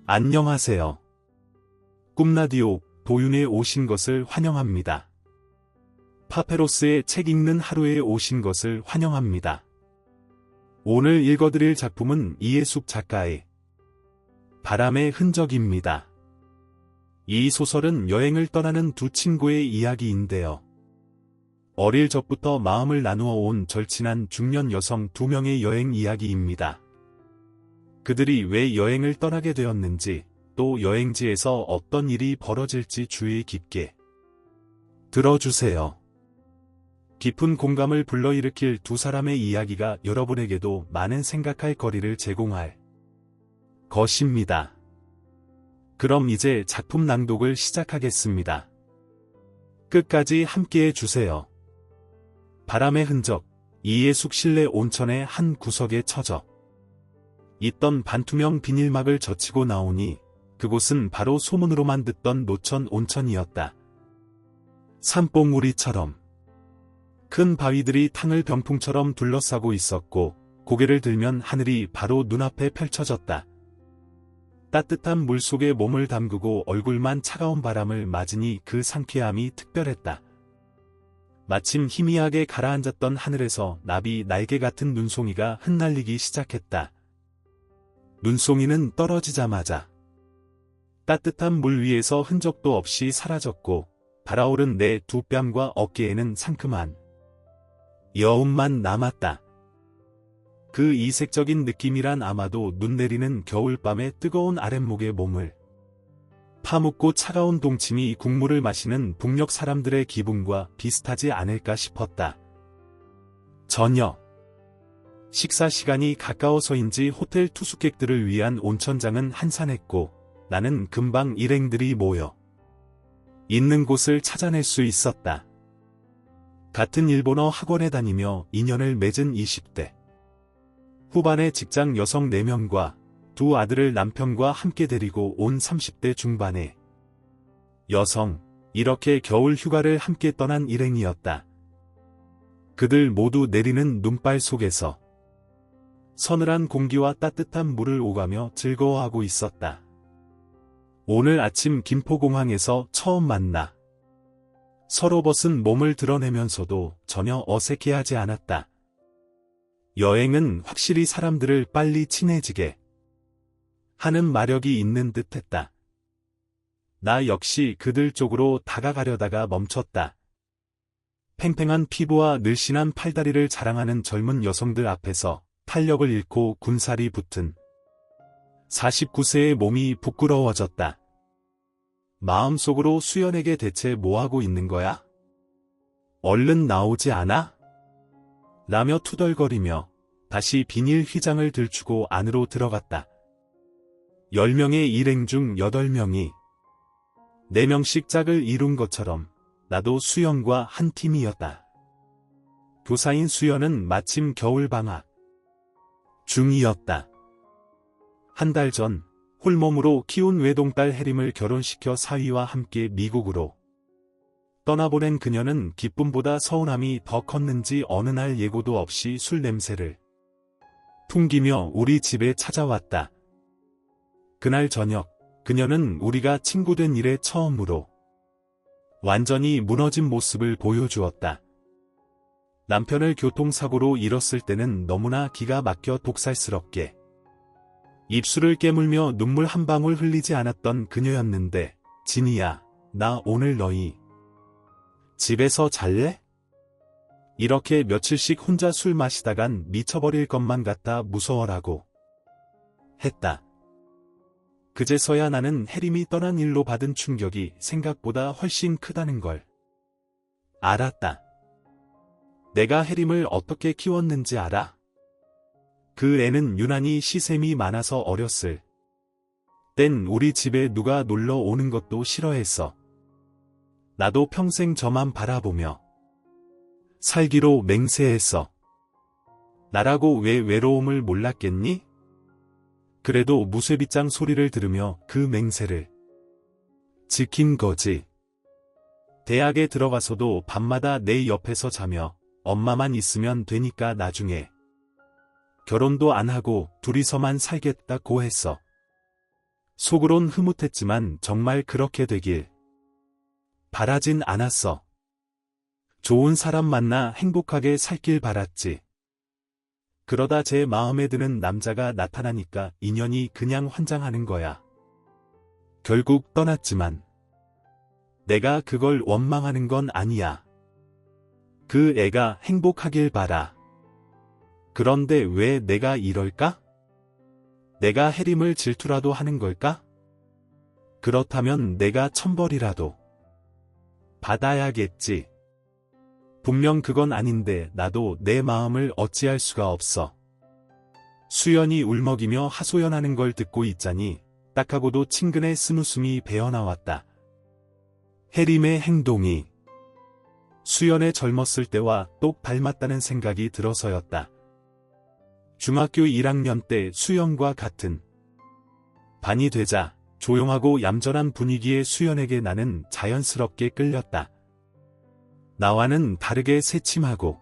안녕하세요. 꿈라디오 도윤에 오신 것을 환영합니다. 파페로스의 책 읽는 하루에 오신 것을 환영합니다. 오늘 읽어드릴 작품은 이해숙 작가의 바람의 흔적입니다. 이 소설은 여행을 떠나는 두 친구의 이야기인데요. 어릴 적부터 마음을 나누어 온 절친한 중년 여성 두 명의 여행 이야기입니다. 그들이 왜 여행을 떠나게 되었는지, 또 여행지에서 어떤 일이 벌어질지 주의 깊게 들어주세요. 깊은 공감을 불러일으킬 두 사람의 이야기가 여러분에게도 많은 생각할 거리를 제공할 것입니다. 그럼 이제 작품 낭독을 시작하겠습니다. 끝까지 함께해 주세요. 바람의 흔적. 이해숙 실내 온천의 한 구석에 처져 있던 반투명 비닐막을 젖히고 나오니 그곳은 바로 소문으로만 듣던 노천 온천이었다. 산봉우리처럼 큰 바위들이 탕을 병풍처럼 둘러싸고 있었고, 고개를 들면 하늘이 바로 눈앞에 펼쳐졌다. 따뜻한 물속에 몸을 담그고 얼굴만 차가운 바람을 맞으니 그 상쾌함이 특별했다. 마침 희미하게 가라앉았던 하늘에서 나비 날개 같은 눈송이가 흩날리기 시작했다. 눈송이는 떨어지자마자 따뜻한 물 위에서 흔적도 없이 사라졌고, 달아오른 내 두 뺨과 어깨에는 상큼한 여운만 남았다. 그 이색적인 느낌이란 아마도 눈 내리는 겨울밤의 뜨거운 아랫목에 몸을 파묻고 차가운 동치미 국물을 마시는 북녘 사람들의 기분과 비슷하지 않을까 싶었다. 저녁 식사 시간이 가까워서인지 호텔 투숙객들을 위한 온천장은 한산했고, 나는 금방 일행들이 모여 있는 곳을 찾아낼 수 있었다. 같은 일본어 학원에 다니며 인연을 맺은 20대 후반의 직장 여성 4명과 두 아들을 남편과 함께 데리고 온 30대 중반의 여성, 이렇게 겨울 휴가를 함께 떠난 일행이었다. 그들 모두 내리는 눈발 속에서 서늘한 공기와 따뜻한 물을 오가며 즐거워하고 있었다. 오늘 아침 김포공항에서 처음 만나 서로 벗은 몸을 드러내면서도 전혀 어색해하지 않았다. 여행은 확실히 사람들을 빨리 친해지게 하는 마력이 있는 듯했다. 나 역시 그들 쪽으로 다가가려다가 멈췄다. 팽팽한 피부와 늘씬한 팔다리를 자랑하는 젊은 여성들 앞에서 탄력을 잃고 군살이 붙은 49세의 몸이 부끄러워졌다. 마음속으로 수연에게 대체 뭐하고 있는 거야? 얼른 나오지 않아? 라며 투덜거리며 다시 비닐 휘장을 들추고 안으로 들어갔다. 10명의 일행 중 8명이 4명씩 짝을 이룬 것처럼 나도 수연과 한 팀이었다. 교사인 수연은 마침 겨울방학 중이었다. 한 달 전 홀몸으로 키운 외동딸 혜림을 결혼시켜 사위와 함께 미국으로 떠나보낸 그녀는 기쁨보다 서운함이 더 컸는지 어느 날 예고도 없이 술 냄새를 풍기며 우리 집에 찾아왔다. 그날 저녁, 그녀는 우리가 친구된 이래 처음으로 완전히 무너진 모습을 보여주었다. 남편을 교통사고로 잃었을 때는 너무나 기가 막혀 독살스럽게 입술을 깨물며 눈물 한 방울 흘리지 않았던 그녀였는데, 진이야, 나 오늘 너희 집에서 잘래? 이렇게 며칠씩 혼자 술 마시다간 미쳐버릴 것만 같아 무서워라고 했다. 그제서야 나는 혜림이 떠난 일로 받은 충격이 생각보다 훨씬 크다는 걸 알았다. 내가 혜림을 어떻게 키웠는지 알아? 그 애는 유난히 시샘이 많아서 어렸을 땐 우리 집에 누가 놀러 오는 것도 싫어했어. 나도 평생 저만 바라보며 살기로 맹세했어. 나라고 왜 외로움을 몰랐겠니? 그래도 무쇠빗장 소리를 들으며 그 맹세를 지킨 거지. 대학에 들어가서도 밤마다 내 옆에서 자며 엄마만 있으면 되니까 나중에 결혼도 안 하고 둘이서만 살겠다고 했어. 속으론 흐뭇했지만 정말 그렇게 되길 바라진 않았어. 좋은 사람 만나 행복하게 살길 바랐지. 그러다 제 마음에 드는 남자가 나타나니까 인연이 그냥 환장하는 거야. 결국 떠났지만 내가 그걸 원망하는 건 아니야. 그 애가 행복하길 바라. 그런데 왜 내가 이럴까? 내가 해림을 질투라도 하는 걸까? 그렇다면 내가 천벌이라도 받아야겠지. 분명 그건 아닌데 나도 내 마음을 어찌할 수가 없어. 수연이 울먹이며 하소연하는 걸 듣고 있자니 딱하고도 친근의 쓴웃음이 배어나왔다. 해림의 행동이 수연의 젊었을 때와 똑 닮았다는 생각이 들어서였다. 중학교 1학년 때 수연과 같은 반이 되자 조용하고 얌전한 분위기의 수연에게 나는 자연스럽게 끌렸다. 나와는 다르게 새침하고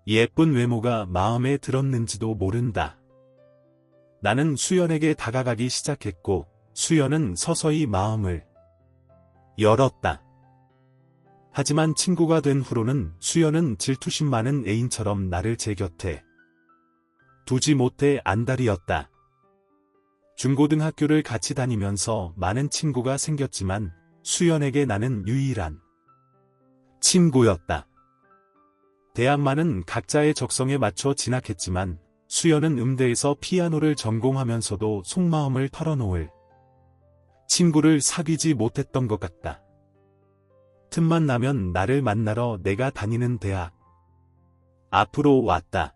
예쁜 외모가 마음에 들었는지도 모른다. 나는 수연에게 다가가기 시작했고 수연은 서서히 마음을 열었다. 하지만 친구가 된 후로는 수연은 질투심 많은 애인처럼 나를 제 곁에 두지 못해 안달이었다. 중고등학교를 같이 다니면서 많은 친구가 생겼지만 수연에게 나는 유일한 친구였다. 대학만은 각자의 적성에 맞춰 진학했지만 수연은 음대에서 피아노를 전공하면서도 속마음을 털어놓을 친구를 사귀지 못했던 것 같다. 틈만 나면 나를 만나러 내가 다니는 대학 앞으로 왔다.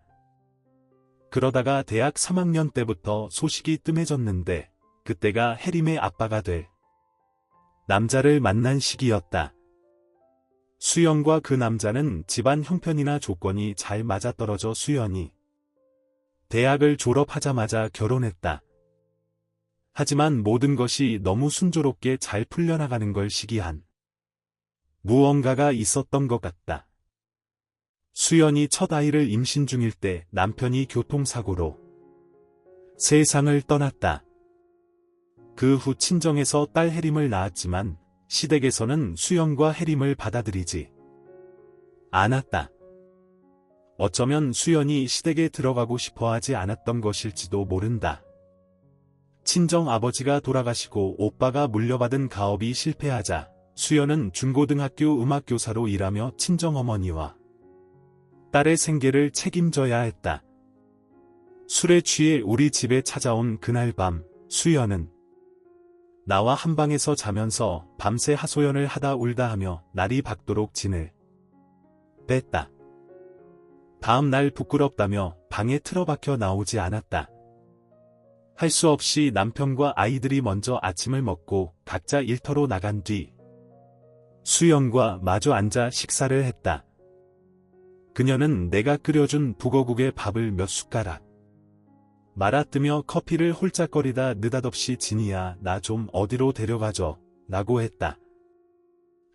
그러다가 대학 3학년 때부터 소식이 뜸해졌는데 그때가 해림의 아빠가 될 남자를 만난 시기였다. 수연과 그 남자는 집안 형편이나 조건이 잘 맞아떨어져 수연이 대학을 졸업하자마자 결혼했다. 하지만 모든 것이 너무 순조롭게 잘 풀려나가는 걸 시기한 무언가가 있었던 것 같다. 수연이 첫 아이를 임신 중일 때 남편이 교통사고로 세상을 떠났다. 그 후 친정에서 딸 해림을 낳았지만 시댁에서는 수연과 해림을 받아들이지 않았다. 어쩌면 수연이 시댁에 들어가고 싶어 하지 않았던 것일지도 모른다. 친정 아버지가 돌아가시고 오빠가 물려받은 가업이 실패하자 수연은 중고등학교 음악교사로 일하며 친정어머니와 딸의 생계를 책임져야 했다. 술에 취해 우리 집에 찾아온 그날 밤 수연은 나와 한방에서 자면서 밤새 하소연을 하다 울다 하며 날이 밝도록 진을 뺐다. 다음 날 부끄럽다며 방에 틀어박혀 나오지 않았다. 할 수 없이 남편과 아이들이 먼저 아침을 먹고 각자 일터로 나간 뒤 수연과 마주 앉아 식사를 했다. 그녀는 내가 끓여준 북어국에 밥을 몇 숟가락 말아뜨며 커피를 홀짝거리다 느닷없이 진이야 나 좀 어디로 데려가줘 라고 했다.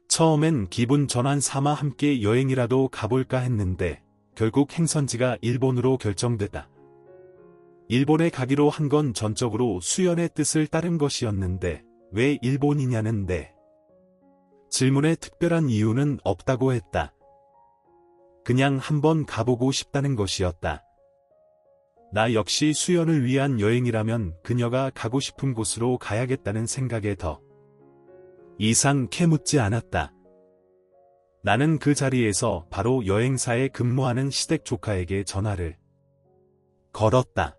처음엔 기분 전환 삼아 함께 여행이라도 가볼까 했는데 결국 행선지가 일본으로 결정됐다. 일본에 가기로 한 건 전적으로 수연의 뜻을 따른 것이었는데 왜 일본이냐는 데 질문에 특별한 이유는 없다고 했다. 그냥 한번 가보고 싶다는 것이었다. 나 역시 수연을 위한 여행이라면 그녀가 가고 싶은 곳으로 가야겠다는 생각에 더 이상 캐묻지 않았다. 나는 그 자리에서 바로 여행사에 근무하는 시댁 조카에게 전화를 걸었다.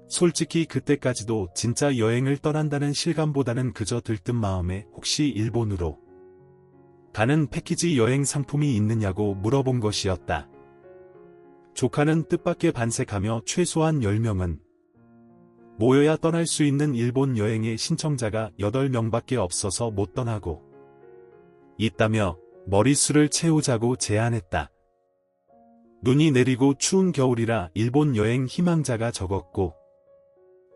솔직히 그때까지도 진짜 여행을 떠난다는 실감보다는 그저 들뜬 마음에 혹시 일본으로 가는 패키지 여행 상품이 있느냐고 물어본 것이었다. 조카는 뜻밖의 반색하며 최소한 10명은 모여야 떠날 수 있는 일본 여행의 신청자가 8명밖에 없어서 못 떠나고 있다며 머릿수를 채우자고 제안했다. 눈이 내리고 추운 겨울이라 일본 여행 희망자가 적었고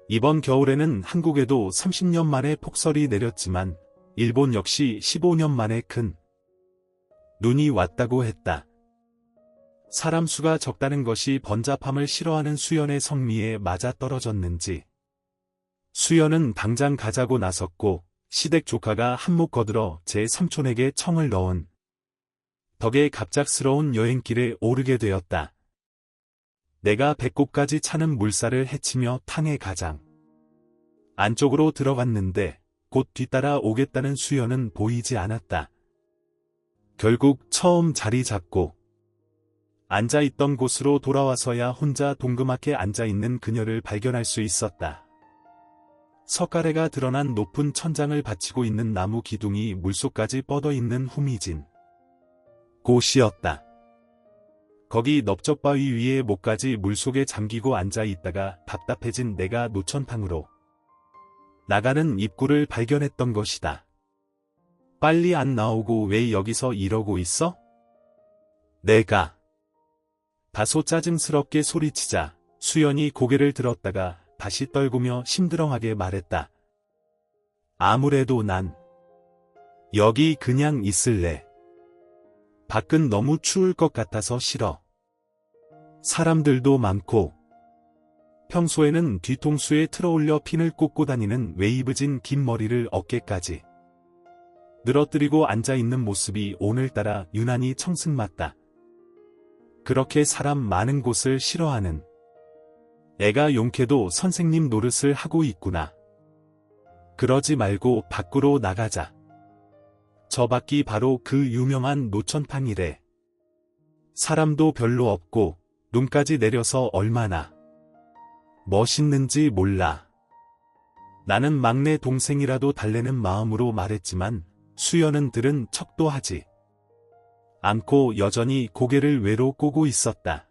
이번 겨울에는 한국에도 30년 만에 폭설이 내렸지만 일본 역시 15년 만에 큰 눈이 왔다고 했다. 사람 수가 적다는 것이 번잡함을 싫어하는 수연의 성미에 맞아떨어졌는지 수연은 당장 가자고 나섰고 시댁 조카가 한몫 거들어 제 삼촌에게 청을 넣은 덕에 갑작스러운 여행길에 오르게 되었다. 내가 배꼽까지 차는 물살을 헤치며 탕에 가장 안쪽으로 들어갔는데 곧 뒤따라 오겠다는 수연은 보이지 않았다. 결국 처음 자리 잡고 앉아있던 곳으로 돌아와서야 혼자 동그맣게 앉아있는 그녀를 발견할 수 있었다. 석가래가 드러난 높은 천장을 받치고 있는 나무 기둥이 물속까지 뻗어있는 후미진 곳이었다. 거기 넓적바위 위에 목까지 물속에 잠기고 앉아있다가 답답해진 내가 노천탕으로 나가는 입구를 발견했던 것이다. 빨리 안 나오고 왜 여기서 이러고 있어? 내가 다소 짜증스럽게 소리치자 수연이 고개를 들었다가 다시 떨구며 심드렁하게 말했다. 아무래도 난 여기 그냥 있을래. 밖은 너무 추울 것 같아서 싫어. 사람들도 많고 평소에는 뒤통수에 틀어올려 핀을 꽂고 다니는 웨이브진 긴 머리를 어깨까지 늘어뜨리고 앉아있는 모습이 오늘따라 유난히 청승맞다. 그렇게 사람 많은 곳을 싫어하는 애가 용케도 선생님 노릇을 하고 있구나. 그러지 말고 밖으로 나가자. 저 밖이 바로 그 유명한 노천탕이래. 사람도 별로 없고 눈까지 내려서 얼마나 멋있는지 몰라. 나는 막내 동생이라도 달래는 마음으로 말했지만 수연은 들은 척도 하지 않고 여전히 고개를 외로 꼬고 있었다.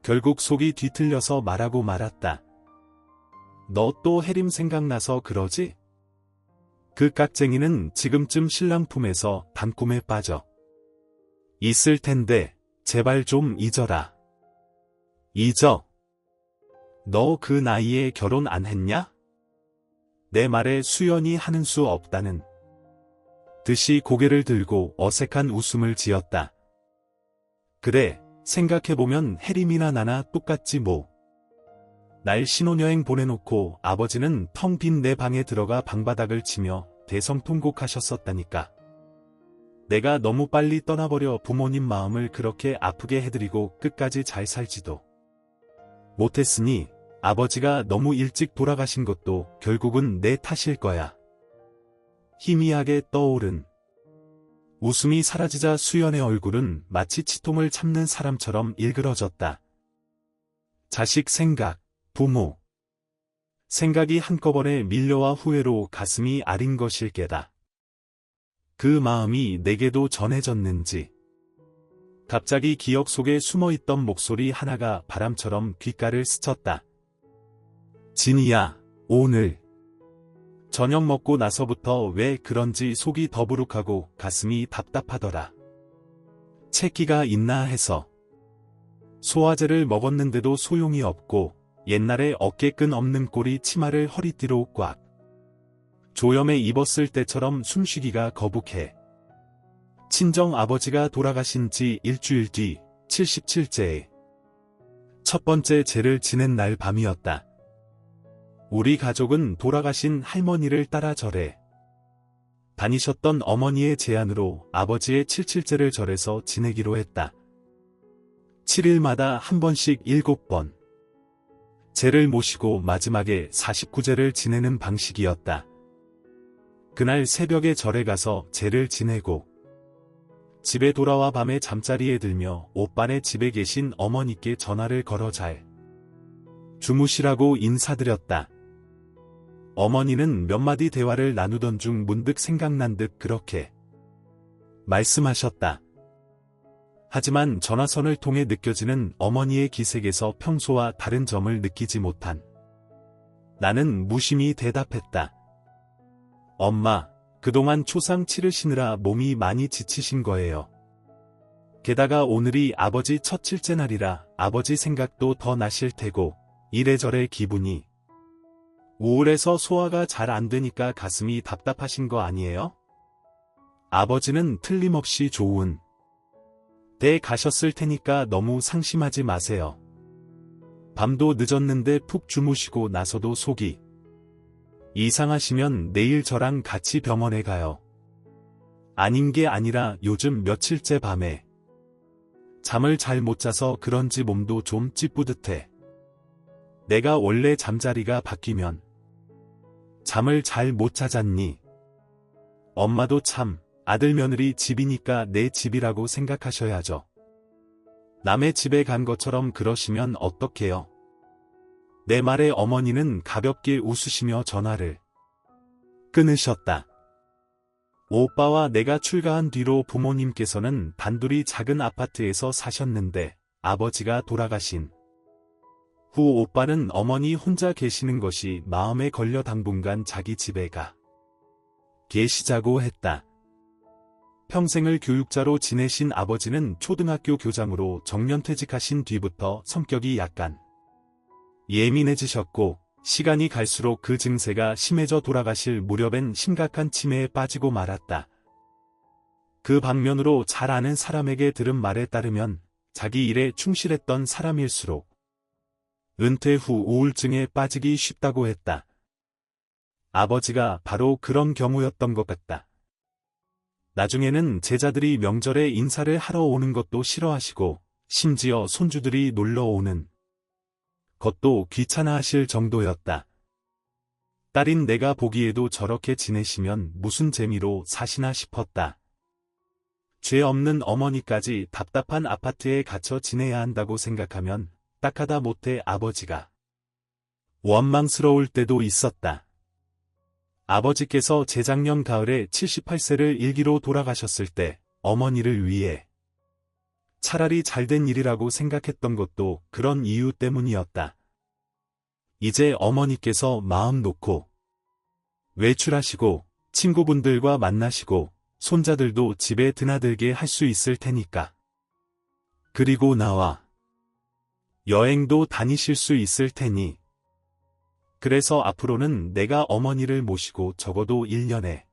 결국 속이 뒤틀려서 말하고 말았다. 너 또 해림 생각나서 그러지? 그 깍쟁이는 지금쯤 신랑 품에서 단꿈에 빠져 있을 텐데 제발 좀 잊어라. 잊어? 너 그 나이에 결혼 안 했냐? 내 말에 수연이 하는 수 없다는 듯이 고개를 들고 어색한 웃음을 지었다. 그래, 생각해보면 혜림이나 나나 똑같지 뭐. 날 신혼여행 보내놓고 아버지는 텅 빈 내 방에 들어가 방바닥을 치며 대성통곡하셨었다니까. 내가 너무 빨리 떠나버려 부모님 마음을 그렇게 아프게 해드리고 끝까지 잘 살지도 못했으니 아버지가 너무 일찍 돌아가신 것도 결국은 내 탓일 거야. 희미하게 떠오른 웃음이 사라지자 수연의 얼굴은 마치 치통을 참는 사람처럼 일그러졌다. 자식 생각, 부모 생각이 한꺼번에 밀려와 후회로 가슴이 아린 것일 게다. 그 마음이 내게도 전해졌는지 갑자기 기억 속에 숨어있던 목소리 하나가 바람처럼 귓가를 스쳤다. 진이야, 오늘 저녁 먹고 나서부터 왜 그런지 속이 더부룩하고 가슴이 답답하더라. 채기가 있나 해서. 소화제를 먹었는데도 소용이 없고 옛날에 어깨끈 없는 꼬리 치마를 허리띠로 꽉 조염해 입었을 때처럼 숨쉬기가 거북해. 친정 아버지가 돌아가신 지 일주일 뒤 77제에 첫 번째 제를 지낸 날 밤이었다. 우리 가족은 돌아가신 할머니를 따라 절에 다니셨던 어머니의 제안으로 아버지의 77제를 절에서 지내기로 했다. 7일마다 한 번씩 7번 제를 모시고 마지막에 49제를 지내는 방식이었다. 그날 새벽에 절에 가서 제를 지내고 집에 돌아와 밤에 잠자리에 들며 오빠네 집에 계신 어머니께 전화를 걸어 잘 주무시라고 인사드렸다. 어머니는 몇 마디 대화를 나누던 중 문득 생각난 듯 그렇게 말씀하셨다. 하지만 전화선을 통해 느껴지는 어머니의 기색에서 평소와 다른 점을 느끼지 못한 나는 무심히 대답했다. 엄마, 그동안 초상 치르시느라 몸이 많이 지치신 거예요. 게다가 오늘이 아버지 첫 칠째 날이라 아버지 생각도 더 나실 테고 이래저래 기분이 우울해서 소화가 잘 안 되니까 가슴이 답답하신 거 아니에요? 아버지는 틀림없이 좋은 때 가셨을 테니까 너무 상심하지 마세요. 밤도 늦었는데 푹 주무시고 나서도 속이 이상하시면 내일 저랑 같이 병원에 가요. 아닌 게 아니라 요즘 며칠째 밤에 잠을 잘 못 자서 그런지 몸도 좀 찌뿌듯해. 내가 원래 잠자리가 바뀌면 잠을 잘 못 자잖니. 엄마도 참 아들 며느리 집이니까 내 집이라고 생각하셔야죠. 남의 집에 간 것처럼 그러시면 어떡해요? 내 말에 어머니는 가볍게 웃으시며 전화를 끊으셨다. 오빠와 내가 출가한 뒤로 부모님께서는 단둘이 작은 아파트에서 사셨는데 아버지가 돌아가신 후 오빠는 어머니 혼자 계시는 것이 마음에 걸려 당분간 자기 집에 가 계시자고 했다. 평생을 교육자로 지내신 아버지는 초등학교 교장으로 정년퇴직하신 뒤부터 성격이 약간 예민해지셨고 시간이 갈수록 그 증세가 심해져 돌아가실 무렵엔 심각한 치매에 빠지고 말았다. 그 방면으로 잘 아는 사람에게 들은 말에 따르면 자기 일에 충실했던 사람일수록 은퇴 후 우울증에 빠지기 쉽다고 했다. 아버지가 바로 그런 경우였던 것 같다. 나중에는 제자들이 명절에 인사를 하러 오는 것도 싫어하시고 심지어 손주들이 놀러 오는 것도 귀찮아하실 정도였다. 딸인 내가 보기에도 저렇게 지내시면 무슨 재미로 사시나 싶었다. 죄 없는 어머니까지 답답한 아파트에 갇혀 지내야 한다고 생각하면 딱하다 못해 아버지가 원망스러울 때도 있었다. 아버지께서 재작년 가을에 78세를 일기로 돌아가셨을 때 어머니를 위해 차라리 잘된 일이라고 생각했던 것도 그런 이유 때문이었다. 이제 어머니께서 마음 놓고 외출하시고 친구분들과 만나시고 손자들도 집에 드나들게 할 수 있을 테니까. 그리고 나와 여행도 다니실 수 있을 테니. 그래서 앞으로는 내가 어머니를 모시고 적어도 1년에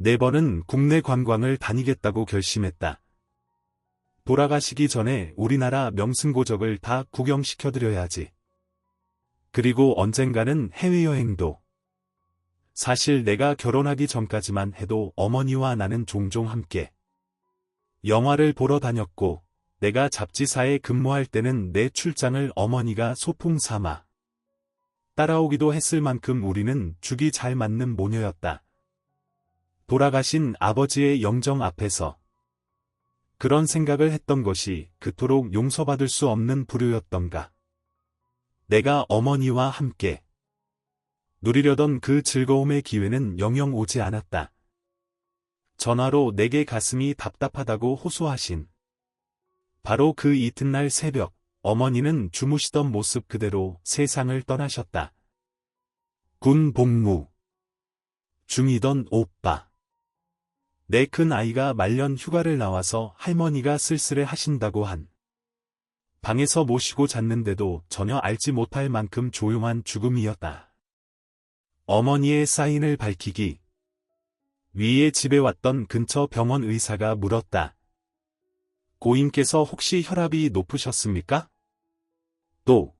4번은 국내 관광을 다니겠다고 결심했다. 돌아가시기 전에 우리나라 명승고적을 다 구경시켜드려야지. 그리고 언젠가는 해외여행도. 사실 내가 결혼하기 전까지만 해도 어머니와 나는 종종 함께 영화를 보러 다녔고 내가 잡지사에 근무할 때는 내 출장을 어머니가 소풍 삼아 따라오기도 했을 만큼 우리는 죽이 잘 맞는 모녀였다. 돌아가신 아버지의 영정 앞에서 그런 생각을 했던 것이 그토록 용서받을 수 없는 불효였던가. 내가 어머니와 함께 누리려던 그 즐거움의 기회는 영영 오지 않았다. 전화로 내게 가슴이 답답하다고 호소하신 바로 그 이튿날 새벽, 어머니는 주무시던 모습 그대로 세상을 떠나셨다. 군 복무 중이던 오빠. 내 큰 아이가 말년 휴가를 나와서 할머니가 쓸쓸해 하신다고 한 방에서 모시고 잤는데도 전혀 알지 못할 만큼 조용한 죽음이었다. 어머니의 사인을 밝히기 위해 집에 왔던 근처 병원 의사가 물었다. 고인께서 혹시 혈압이 높으셨습니까? 또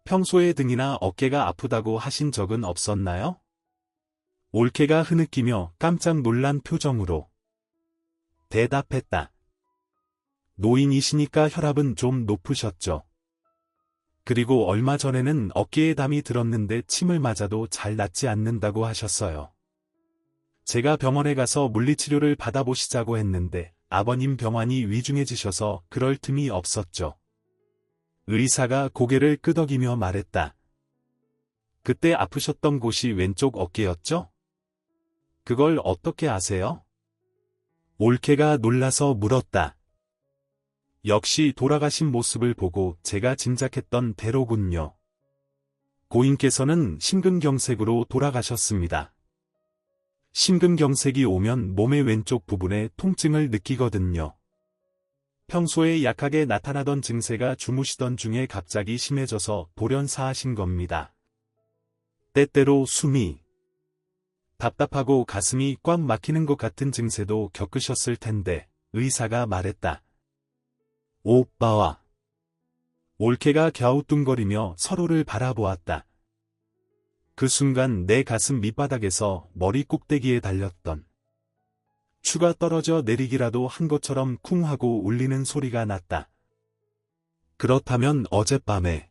평소에 등이나 어깨가 아프다고 하신 적은 없었나요? 올케가 흐느끼며 깜짝 놀란 표정으로 대답했다. 노인이시니까 혈압은 좀 높으셨죠. 그리고 얼마 전에는 어깨에 담이 들었는데 침을 맞아도 잘 낫지 않는다고 하셨어요. 제가 병원에 가서 물리치료를 받아보시자고 했는데 아버님 병환이 위중해지셔서 그럴 틈이 없었죠. 의사가 고개를 끄덕이며 말했다. 그때 아프셨던 곳이 왼쪽 어깨였죠? 그걸 어떻게 아세요? 올케가 놀라서 물었다. 역시 돌아가신 모습을 보고 제가 짐작했던 대로군요. 고인께서는 심근경색으로 돌아가셨습니다. 심근경색이 오면 몸의 왼쪽 부분에 통증을 느끼거든요. 평소에 약하게 나타나던 증세가 주무시던 중에 갑자기 심해져서 돌연사하신 겁니다. 때때로 숨이 답답하고 가슴이 꽉 막히는 것 같은 증세도 겪으셨을 텐데, 의사가 말했다. 오빠와 올케가 갸우뚱거리며 서로를 바라보았다. 그 순간 내 가슴 밑바닥에서 머리 꼭대기에 달렸던 추가 떨어져 내리기라도 한 것처럼 쿵 하고 울리는 소리가 났다. 그렇다면 어젯밤에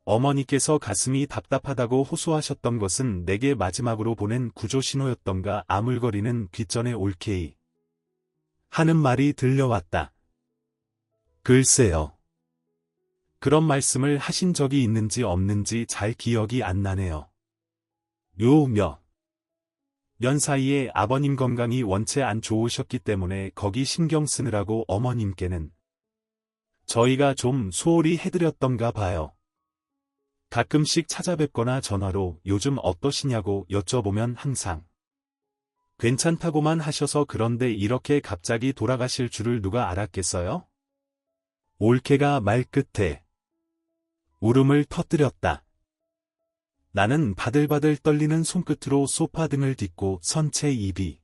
어머니께서 가슴이 답답하다고 호소하셨던 것은 내게 마지막으로 보낸 구조 신호였던가. 아물거리는 귓전에 올케이 하는 말이 들려왔다. 글쎄요. 그런 말씀을 하신 적이 있는지 없는지 잘 기억이 안 나네요. 요 몇 년 사이에 아버님 건강이 원체 안 좋으셨기 때문에 거기 신경 쓰느라고 어머님께는 저희가 좀 소홀히 해드렸던가 봐요. 가끔씩 찾아뵙거나 전화로 요즘 어떠시냐고 여쭤보면 항상 괜찮다고만 하셔서 그런데 이렇게 갑자기 돌아가실 줄을 누가 알았겠어요? 올케가 말끝에 울음을 터뜨렸다. 나는 바들바들 떨리는 손끝으로 소파 등을 딛고 선 채 입이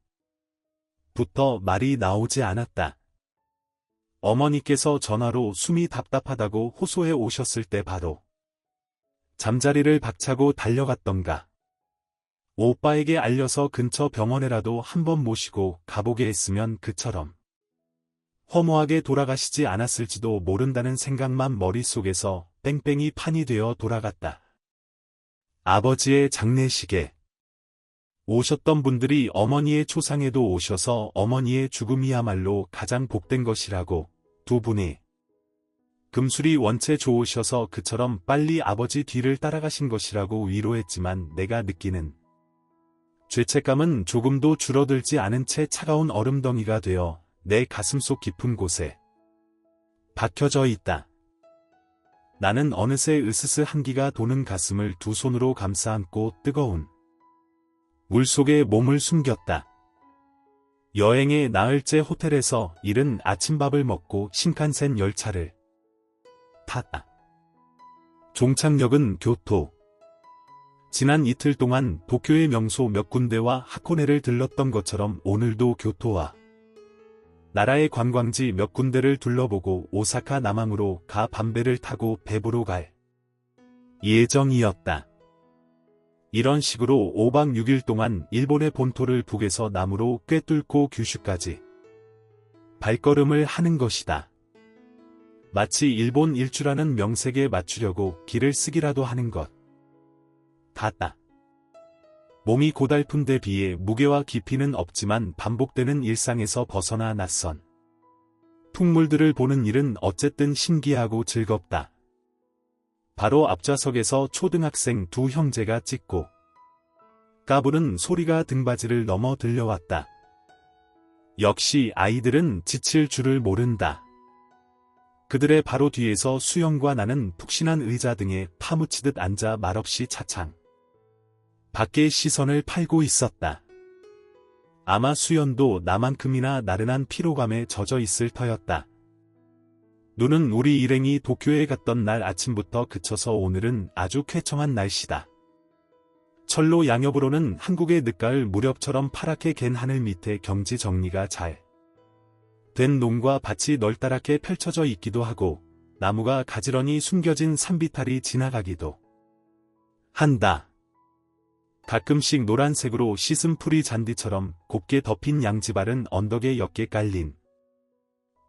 부터 말이 나오지 않았다. 어머니께서 전화로 숨이 답답하다고 호소해 오셨을 때 바로 잠자리를 박차고 달려갔던가. 오빠에게 알려서 근처 병원에라도 한번 모시고 가보게 했으면 그처럼 허무하게 돌아가시지 않았을지도 모른다는 생각만 머릿속에서 뺑뺑이 판이 되어 돌아갔다. 아버지의 장례식에 오셨던 분들이 어머니의 초상에도 오셔서 어머니의 죽음이야말로 가장 복된 것이라고 두 분이 금술이 원체 좋으셔서 그처럼 빨리 아버지 뒤를 따라가신 것이라고 위로했지만 내가 느끼는 죄책감은 조금도 줄어들지 않은 채 차가운 얼음덩이가 되어 내 가슴속 깊은 곳에 박혀져 있다. 나는 어느새 으스스 한기가 도는 가슴을 두 손으로 감싸 안고 뜨거운 물속에 몸을 숨겼다. 여행의 나흘째 호텔에서 이른 아침밥을 먹고 신칸센 열차를 탔다. 종착역은 교토. 지난 이틀 동안 도쿄의 명소 몇 군데와 하코네를 들렀던 것처럼 오늘도 교토와 나라의 관광지 몇 군데를 둘러보고 오사카 남항으로 가 밤배를 타고 배부로 갈 예정이었다. 이런 식으로 5박 6일 동안 일본의 본토를 북에서 남으로 꿰뚫고 규슈까지 발걸음을 하는 것이다. 마치 일본 일주라는 명색에 맞추려고 길을 쓰기라도 하는 것 같다. 몸이 고달픈 데 비해 무게와 깊이는 없지만 반복되는 일상에서 벗어나 낯선 풍물들을 보는 일은 어쨌든 신기하고 즐겁다. 바로 앞좌석에서 초등학생 두 형제가 찍고 까부는 소리가 등받이를 넘어 들려왔다. 역시 아이들은 지칠 줄을 모른다. 그들의 바로 뒤에서 수영과 나는 푹신한 의자 등에 파묻히듯 앉아 말없이 차창 밖의 시선을 팔고 있었다. 아마 수연도 나만큼이나 나른한 피로감에 젖어 있을 터였다. 눈은 우리 일행이 도쿄에 갔던 날 아침부터 그쳐서 오늘은 아주 쾌청한 날씨다. 철로 양옆으로는 한국의 늦가을 무렵처럼 파랗게 갠 하늘 밑에 경지 정리가 잘 된 농과 밭이 널따랗게 펼쳐져 있기도 하고 나무가 가지런히 숨겨진 산비탈이 지나가기도 한다. 가끔씩 노란색으로 씻은 풀이 잔디처럼 곱게 덮인 양지바른 언덕에 옅게 깔린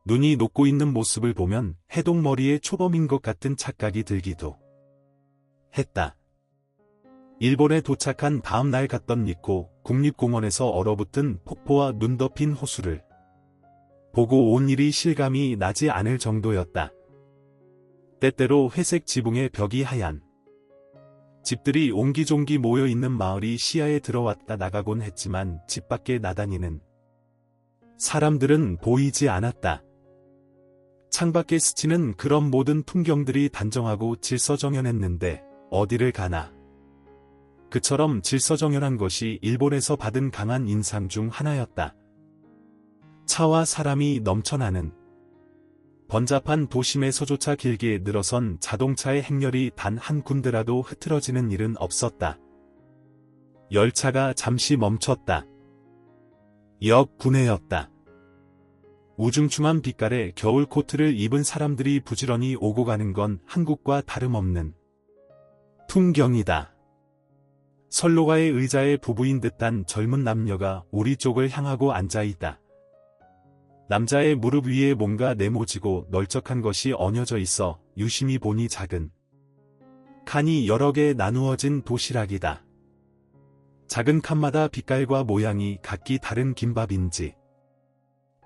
눈이 녹고 있는 모습을 보면 해독머리의 초범인 것 같은 착각이 들기도 했다. 일본에 도착한 다음 날 갔던 니코 국립공원에서 얼어붙은 폭포와 눈 덮인 호수를 보고 온 일이 실감이 나지 않을 정도였다. 때때로 회색 지붕의 벽이 하얀 집들이 옹기종기 모여있는 마을이 시야에 들어왔다 나가곤 했지만 집 밖에 나다니는 사람들은 보이지 않았다. 창밖에 스치는 그런 모든 풍경들이 단정하고 질서정연했는데 어디를 가나 그처럼 질서정연한 것이 일본에서 받은 강한 인상 중 하나였다. 차와 사람이 넘쳐나는 번잡한 도심에서조차 길게 늘어선 자동차의 행렬이 단 한 군데라도 흐트러지는 일은 없었다. 열차가 잠시 멈췄다. 역 구내였다. 우중충한 빛깔의 겨울 코트를 입은 사람들이 부지런히 오고 가는 건 한국과 다름없는 풍경이다. 선로가의 의자에 부부인 듯한 젊은 남녀가 우리 쪽을 향하고 앉아있다. 남자의 무릎 위에 뭔가 네모지고 널쩍한 것이 얹어져 있어 유심히 보니 작은 칸이 여러 개 나누어진 도시락이다. 작은 칸마다 빛깔과 모양이 각기 다른 김밥인지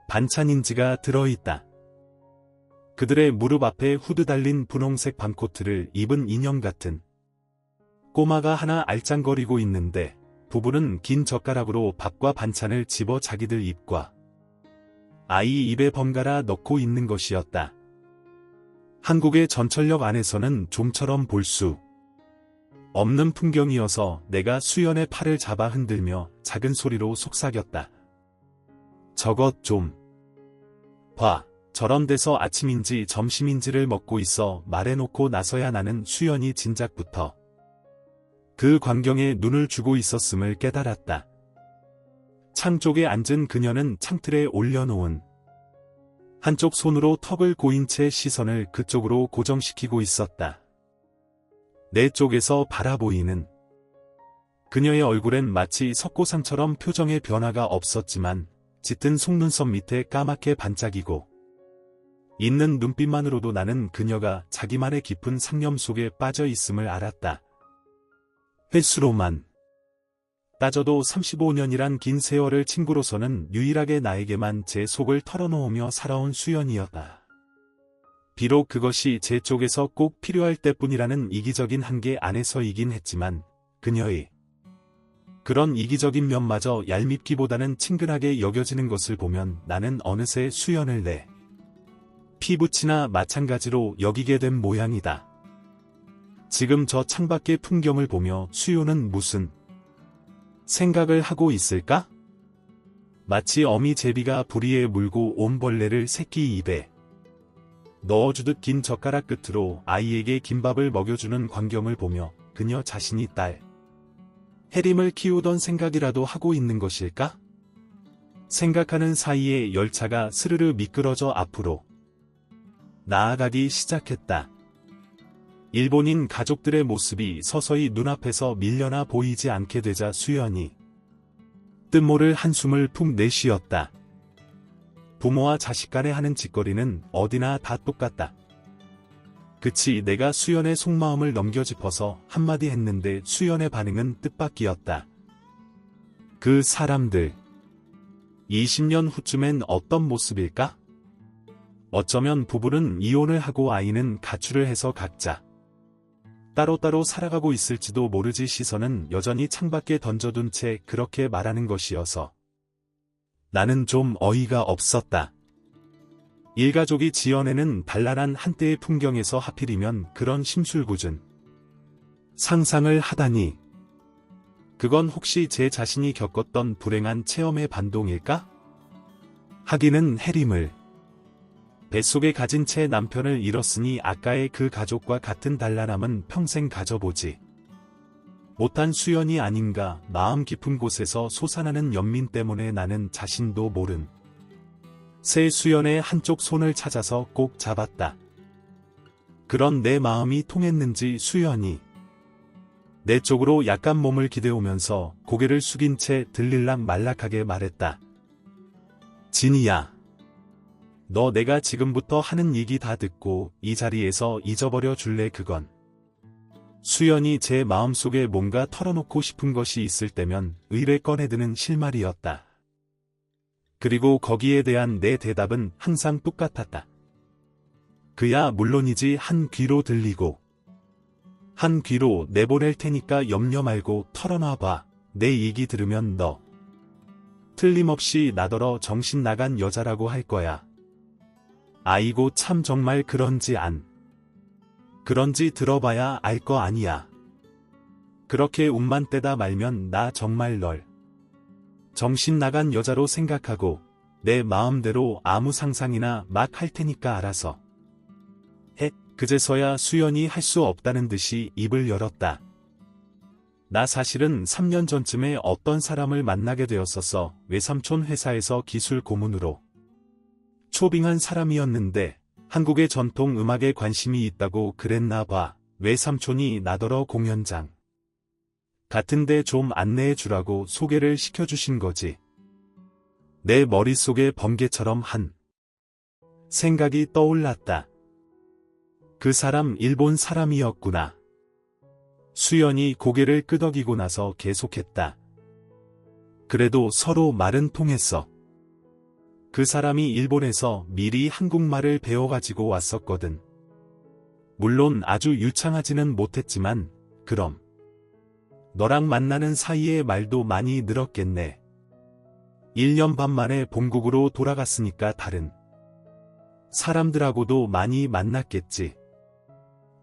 반찬인지가 들어있다. 그들의 무릎 앞에 후드 달린 분홍색 밤코트를 입은 인형 같은 꼬마가 하나 알짱거리고 있는데 부부는 긴 젓가락으로 밥과 반찬을 집어 자기들 입과 아이 입에 번갈아 넣고 있는 것이었다. 한국의 전철역 안에서는 좀처럼 볼 수 없는 풍경이어서 내가 수연의 팔을 잡아 흔들며 작은 소리로 속삭였다. 저것 좀 봐. 저런 데서 아침인지 점심인지를 먹고 있어 말해놓고 나서야 나는 수연이 진작부터 그 광경에 눈을 주고 있었음을 깨달았다. 창 쪽에 앉은 그녀는 창틀에 올려놓은 한쪽 손으로 턱을 고인 채 시선을 그쪽으로 고정시키고 있었다. 내 쪽에서 바라보이는 그녀의 얼굴엔 마치 석고상처럼 표정의 변화가 없었지만 짙은 속눈썹 밑에 까맣게 반짝이고 있는 눈빛만으로도 나는 그녀가 자기만의 깊은 상념 속에 빠져 있음을 알았다. 횟수로만 따져도 35년이란 긴 세월을 친구로서는 유일하게 나에게만 제 속을 털어놓으며 살아온 수연이었다. 비록 그것이 제 쪽에서 꼭 필요할 때뿐이라는 이기적인 한계 안에서이긴 했지만 그녀의 그런 이기적인 면마저 얄밉기보다는 친근하게 여겨지는 것을 보면 나는 어느새 수연을 내 피부치나 마찬가지로 여기게 된 모양이다. 지금 저 창밖의 풍경을 보며 수연은 무슨 생각을 하고 있을까? 마치 어미 제비가 부리에 물고 온 벌레를 새끼 입에 넣어주듯 긴 젓가락 끝으로 아이에게 김밥을 먹여주는 광경을 보며 그녀 자신이 딸 해림을 키우던 생각이라도 하고 있는 것일까? 생각하는 사이에 열차가 스르르 미끄러져 앞으로 나아가기 시작했다. 일본인 가족들의 모습이 서서히 눈앞에서 밀려나 보이지 않게 되자 수연이 뜻모를 한숨을 푹 내쉬었다. 부모와 자식 간에 하는 짓거리는 어디나 다 똑같다. 그치 내가 수연의 속마음을 넘겨짚어서 한마디 했는데 수연의 반응은 뜻밖이었다. 그 사람들 20년 후쯤엔 어떤 모습일까? 어쩌면 부부는 이혼을 하고 아이는 가출을 해서 각자 따로따로 살아가고 있을지도 모르지. 시선은 여전히 창밖에 던져둔 채 그렇게 말하는 것이어서 나는 좀 어이가 없었다. 일가족이 지어내는 단란한 한때의 풍경에서 하필이면 그런 심술궂은 상상을 하다니. 그건 혹시 제 자신이 겪었던 불행한 체험의 반동일까? 하기는 해림을 뱃속에 가진 채 남편을 잃었으니 아까의 그 가족과 같은 단란함은 평생 가져보지 못한 수연이 아닌가. 마음 깊은 곳에서 솟아나는 연민 때문에 나는 자신도 모른 새 수연의 한쪽 손을 찾아서 꼭 잡았다. 그런 내 마음이 통했는지 수연이 내 쪽으로 약간 몸을 기대오면서 고개를 숙인 채 들릴락 말락하게 말했다. 진이야. 너 내가 지금부터 하는 얘기 다 듣고 이 자리에서 잊어버려 줄래? 그건 수연이 제 마음속에 뭔가 털어놓고 싶은 것이 있을 때면 의뢰 꺼내드는 실말이었다. 그리고 거기에 대한 내 대답은 항상 똑같았다. 그야 물론이지. 한 귀로 들리고 한 귀로 내보낼 테니까 염려 말고 털어놔봐. 내 얘기 들으면 너 틀림없이 나더러 정신 나간 여자라고 할 거야. 아이고 참 정말 그런지 안 그런지 들어봐야 알 거 아니야. 그렇게 웃만 떼다 말면 나 정말 널 정신 나간 여자로 생각하고 내 마음대로 아무 상상이나 막 할 테니까 알아서 해. 그제서야 수연이 할 수 없다는 듯이 입을 열었다. 나 사실은 3년 전쯤에 어떤 사람을 만나게 되었었어. 외삼촌 회사에서 기술 고문으로 초빙한 사람이었는데 한국의 전통 음악에 관심이 있다고 그랬나 봐. 외삼촌이 나더러 공연장 같은데 좀 안내해 주라고 소개를 시켜주신 거지. 내 머릿속에 번개처럼 한 생각이 떠올랐다. 그 사람 일본 사람이었구나. 수연이 고개를 끄덕이고 나서 계속했다. 그래도 서로 말은 통했어. 그 사람이 일본에서 미리 한국말을 배워가지고 왔었거든. 물론 아주 유창하지는 못했지만, 그럼 너랑 만나는 사이에 말도 많이 늘었겠네. 1년 반 만에 본국으로 돌아갔으니까 다른 사람들하고도 많이 만났겠지.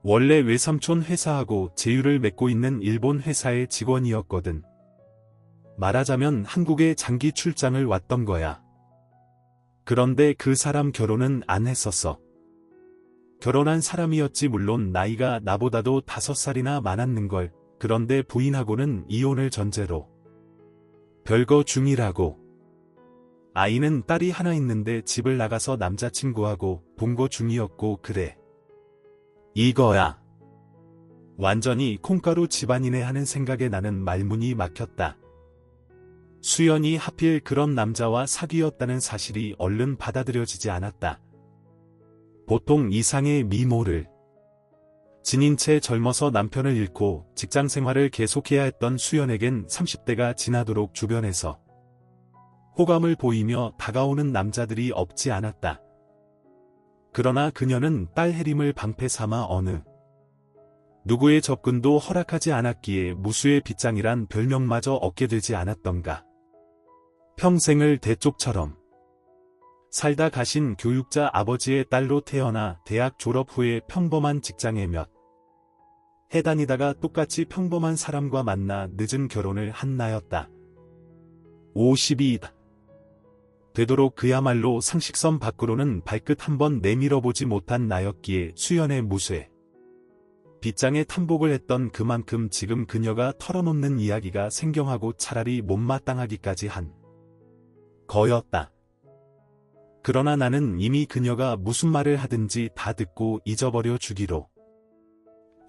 원래 외삼촌 회사하고 제휴를 맺고 있는 일본 회사의 직원이었거든. 말하자면 한국에 장기 출장을 왔던 거야. 그런데 그 사람 결혼은 안 했었어. 결혼한 사람이었지. 물론 나이가 나보다도 5살이나 많았는걸. 그런데 부인하고는 이혼을 전제로 별거 중이라고. 아이는 딸이 하나 있는데 집을 나가서 남자친구하고 동거 중이었고 그래. 이거야. 완전히 콩가루 집안이네 하는 생각에 나는 말문이 막혔다. 수연이 하필 그런 남자와 사귀었다는 사실이 얼른 받아들여지지 않았다. 보통 이상의 미모를 지닌 채 젊어서 남편을 잃고 직장 생활을 계속해야 했던 수연에겐 30대가 지나도록 주변에서 호감을 보이며 다가오는 남자들이 없지 않았다. 그러나 그녀는 딸 혜림을 방패 삼아 어느 누구의 접근도 허락하지 않았기에 무수의 빗장이란 별명마저 얻게 되지 않았던가. 평생을 대쪽처럼 살다 가신 교육자 아버지의 딸로 태어나 대학 졸업 후에 평범한 직장에 몇 해 다니다가 똑같이 평범한 사람과 만나 늦은 결혼을 한 나였다. 50이 되도록 그야말로 상식선 밖으로는 발끝 한번 내밀어보지 못한 나였기에 수연의 무쇠 빗장에 탐복을 했던 그만큼 지금 그녀가 털어놓는 이야기가 생경하고 차라리 못마땅하기까지 한 거였다. 그러나 나는 이미 그녀가 무슨 말을 하든지 다 듣고 잊어버려 주기로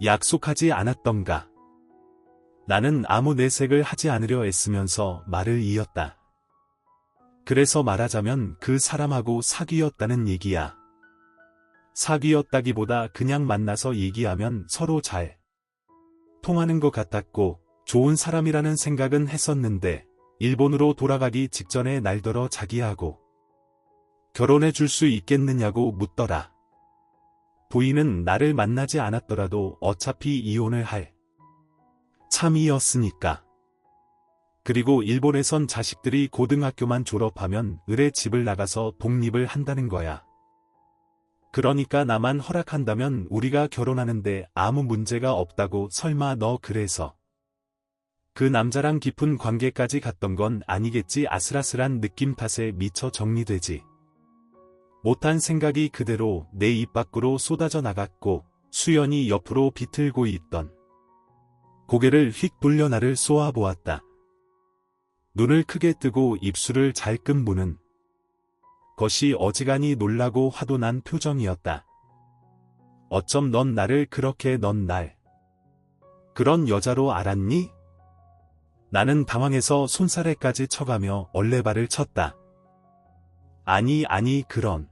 약속하지 않았던가. 나는 아무 내색을 하지 않으려 애쓰면서 말을 이었다. 그래서 말하자면 그 사람하고 사귀었다는 얘기야. 사귀었다기보다 그냥 만나서 얘기하면 서로 잘 통하는 것 같았고 좋은 사람이라는 생각은 했었는데 일본으로 돌아가기 직전에 날더러 자기하고 결혼해 줄 수 있겠느냐고 묻더라. 부인은 나를 만나지 않았더라도 어차피 이혼을 할 참이었으니까. 그리고 일본에선 자식들이 고등학교만 졸업하면 을의 집을 나가서 독립을 한다는 거야. 그러니까 나만 허락한다면 우리가 결혼하는데 아무 문제가 없다고. 설마 너 그래서 그 남자랑 깊은 관계까지 갔던 건 아니겠지. 아슬아슬한 느낌 탓에 미처 정리되지 못한 생각이 그대로 내 입 밖으로 쏟아져 나갔고 수연이 옆으로 비틀고 있던 고개를 휙 돌려 나를 쏘아보았다. 눈을 크게 뜨고 입술을 잘끔 무는 것이 어지간히 놀라고 화도 난 표정이었다. 어쩜 넌 나를 그렇게 넌 날 그런 여자로 알았니? 나는 당황해서 손사래까지 쳐가며 얼레발을 쳤다. 아니 그런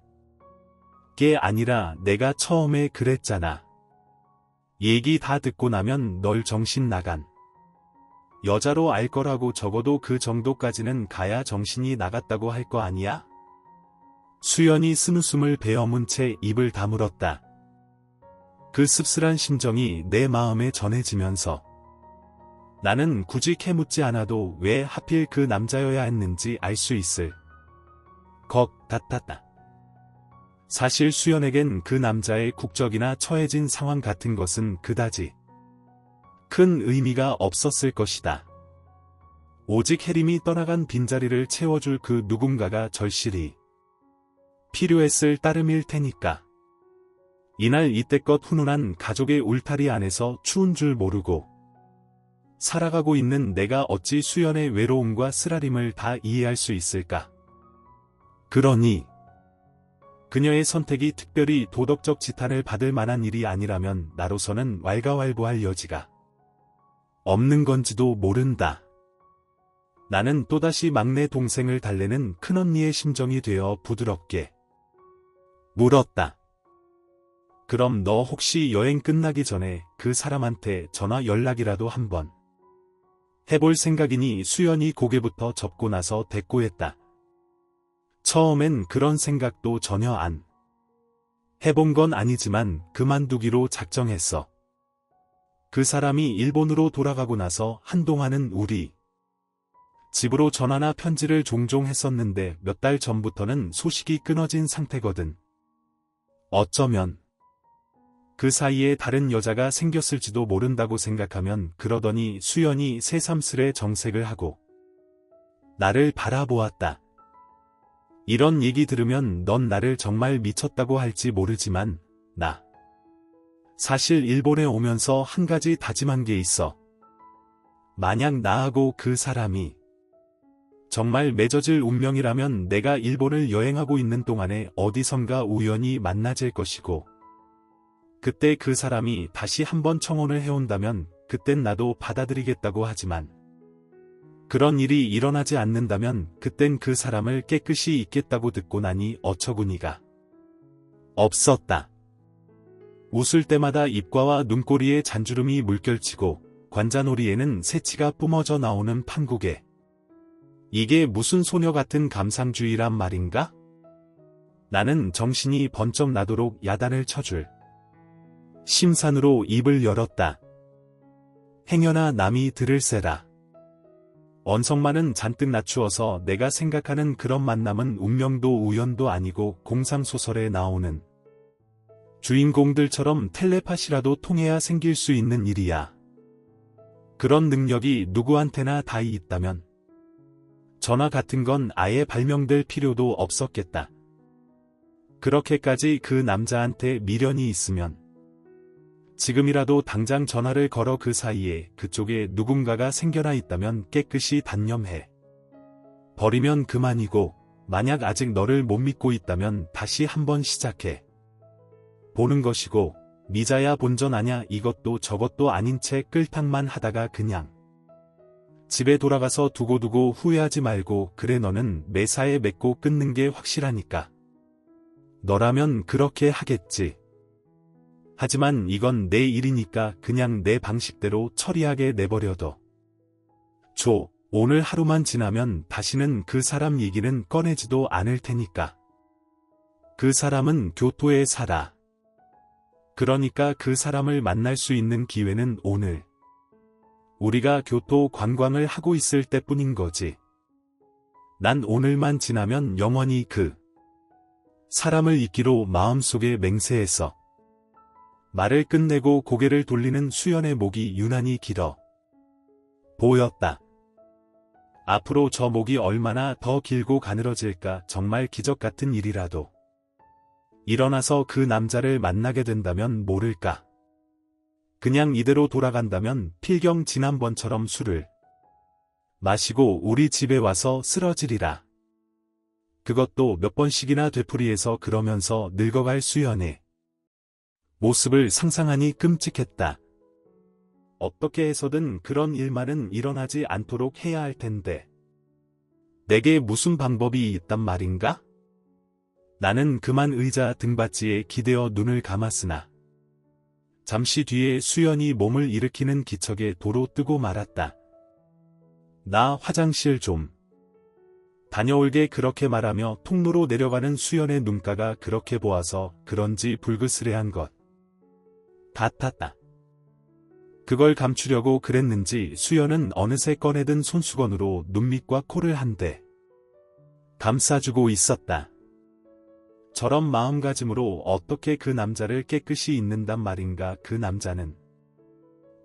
게 아니라 내가 처음에 그랬잖아. 얘기 다 듣고 나면 널 정신 나간 여자로 알 거라고. 적어도 그 정도까지는 가야 정신이 나갔다고 할 거 아니야? 수연이 스무숨을 베어문 채 입을 다물었다. 그 씁쓸한 심정이 내 마음에 전해지면서 나는 굳이 캐묻지 않아도 왜 하필 그 남자여야 했는지 알 수 있을 것 같았다. 사실 수연에겐 그 남자의 국적이나 처해진 상황 같은 것은 그다지 큰 의미가 없었을 것이다. 오직 혜림이 떠나간 빈자리를 채워줄 그 누군가가 절실히 필요했을 따름일 테니까. 이날 이때껏 훈훈한 가족의 울타리 안에서 추운 줄 모르고 살아가고 있는 내가 어찌 수연의 외로움과 쓰라림을 다 이해할 수 있을까? 그러니 그녀의 선택이 특별히 도덕적 지탄을 받을 만한 일이 아니라면 나로서는 왈가왈부할 여지가 없는 건지도 모른다. 나는 또다시 막내 동생을 달래는 큰언니의 심정이 되어 부드럽게 물었다. 그럼 너 혹시 여행 끝나기 전에 그 사람한테 전화 연락이라도 한번 해볼 생각이니? 수연이 고개부터 접고 나서 대꾸했다. 처음엔 그런 생각도 전혀 안 해본 건 아니지만 그만두기로 작정했어. 그 사람이 일본으로 돌아가고 나서 한동안은 우리 집으로 전화나 편지를 종종 했었는데 몇 달 전부터는 소식이 끊어진 상태거든. 어쩌면 그 사이에 다른 여자가 생겼을지도 모른다고 생각하면 그러더니 수연이 새삼스레 정색을 하고 나를 바라보았다. 이런 얘기 들으면 넌 나를 정말 미쳤다고 할지 모르지만 나 사실 일본에 오면서 한 가지 다짐한 게 있어. 만약 나하고 그 사람이 정말 맺어질 운명이라면 내가 일본을 여행하고 있는 동안에 어디선가 우연히 만나질 것이고 그때 그 사람이 다시 한번 청혼을 해온다면 그땐 나도 받아들이겠다고 하지만 그런 일이 일어나지 않는다면 그땐 그 사람을 깨끗이 잊겠다고 듣고 나니 어처구니가 없었다. 웃을 때마다 입가와 눈꼬리에 잔주름이 물결치고 관자놀이에는 새치가 뿜어져 나오는 판국에 이게 무슨 소녀 같은 감상주의란 말인가? 나는 정신이 번쩍 나도록 야단을 쳐줄 심산으로 입을 열었다. 행여나 남이 들을세라. 언성만은 잔뜩 낮추어서 내가 생각하는 그런 만남은 운명도 우연도 아니고 공상소설에 나오는 주인공들처럼 텔레파시라도 통해야 생길 수 있는 일이야. 그런 능력이 누구한테나 다 있다면 전화 같은 건 아예 발명될 필요도 없었겠다. 그렇게까지 그 남자한테 미련이 있으면 지금이라도 당장 전화를 걸어 그 사이에 그쪽에 누군가가 생겨나 있다면 깨끗이 단념해 버리면 그만이고 만약 아직 너를 못 믿고 있다면 다시 한번 시작해 보는 것이고 미자야 본전 아냐 이것도 저것도 아닌 채 끌탕만 하다가 그냥 집에 돌아가서 두고두고 후회하지 말고 그래 너는 매사에 맺고 끊는 게 확실하니까 너라면 그렇게 하겠지. 하지만 이건 내 일이니까 그냥 내 방식대로 처리하게 내버려둬. 오늘 하루만 지나면 다시는 그 사람 얘기는 꺼내지도 않을 테니까. 그 사람은 교토에 살아. 그러니까 그 사람을 만날 수 있는 기회는 오늘 우리가 교토 관광을 하고 있을 때뿐인 거지. 난 오늘만 지나면 영원히 그 사람을 잊기로 마음속에 맹세했어. 말을 끝내고 고개를 돌리는 수연의 목이 유난히 길어 보였다. 앞으로 저 목이 얼마나 더 길고 가늘어질까. 정말 기적 같은 일이라도 일어나서 그 남자를 만나게 된다면 모를까. 그냥 이대로 돌아간다면 필경 지난번처럼 술을 마시고 우리 집에 와서 쓰러지리라. 그것도 몇 번씩이나 되풀이해서 그러면서 늙어갈 수연의 모습을 상상하니 끔찍했다. 어떻게 해서든 그런 일만은 일어나지 않도록 해야 할 텐데. 내게 무슨 방법이 있단 말인가? 나는 그만 의자 등받이에 기대어 눈을 감았으나 잠시 뒤에 수연이 몸을 일으키는 기척에 도로 뜨고 말았다. 나 화장실 좀 다녀올게. 그렇게 말하며 통로로 내려가는 수연의 눈가가 그렇게 보아서 그런지 불그스레한 것 같았다. 그걸 감추려고 그랬는지 수연은 어느새 꺼내든 손수건으로 눈밑과 코를 한데 감싸주고 있었다. 저런 마음가짐으로 어떻게 그 남자를 깨끗이 잊는단 말인가. 그 남자는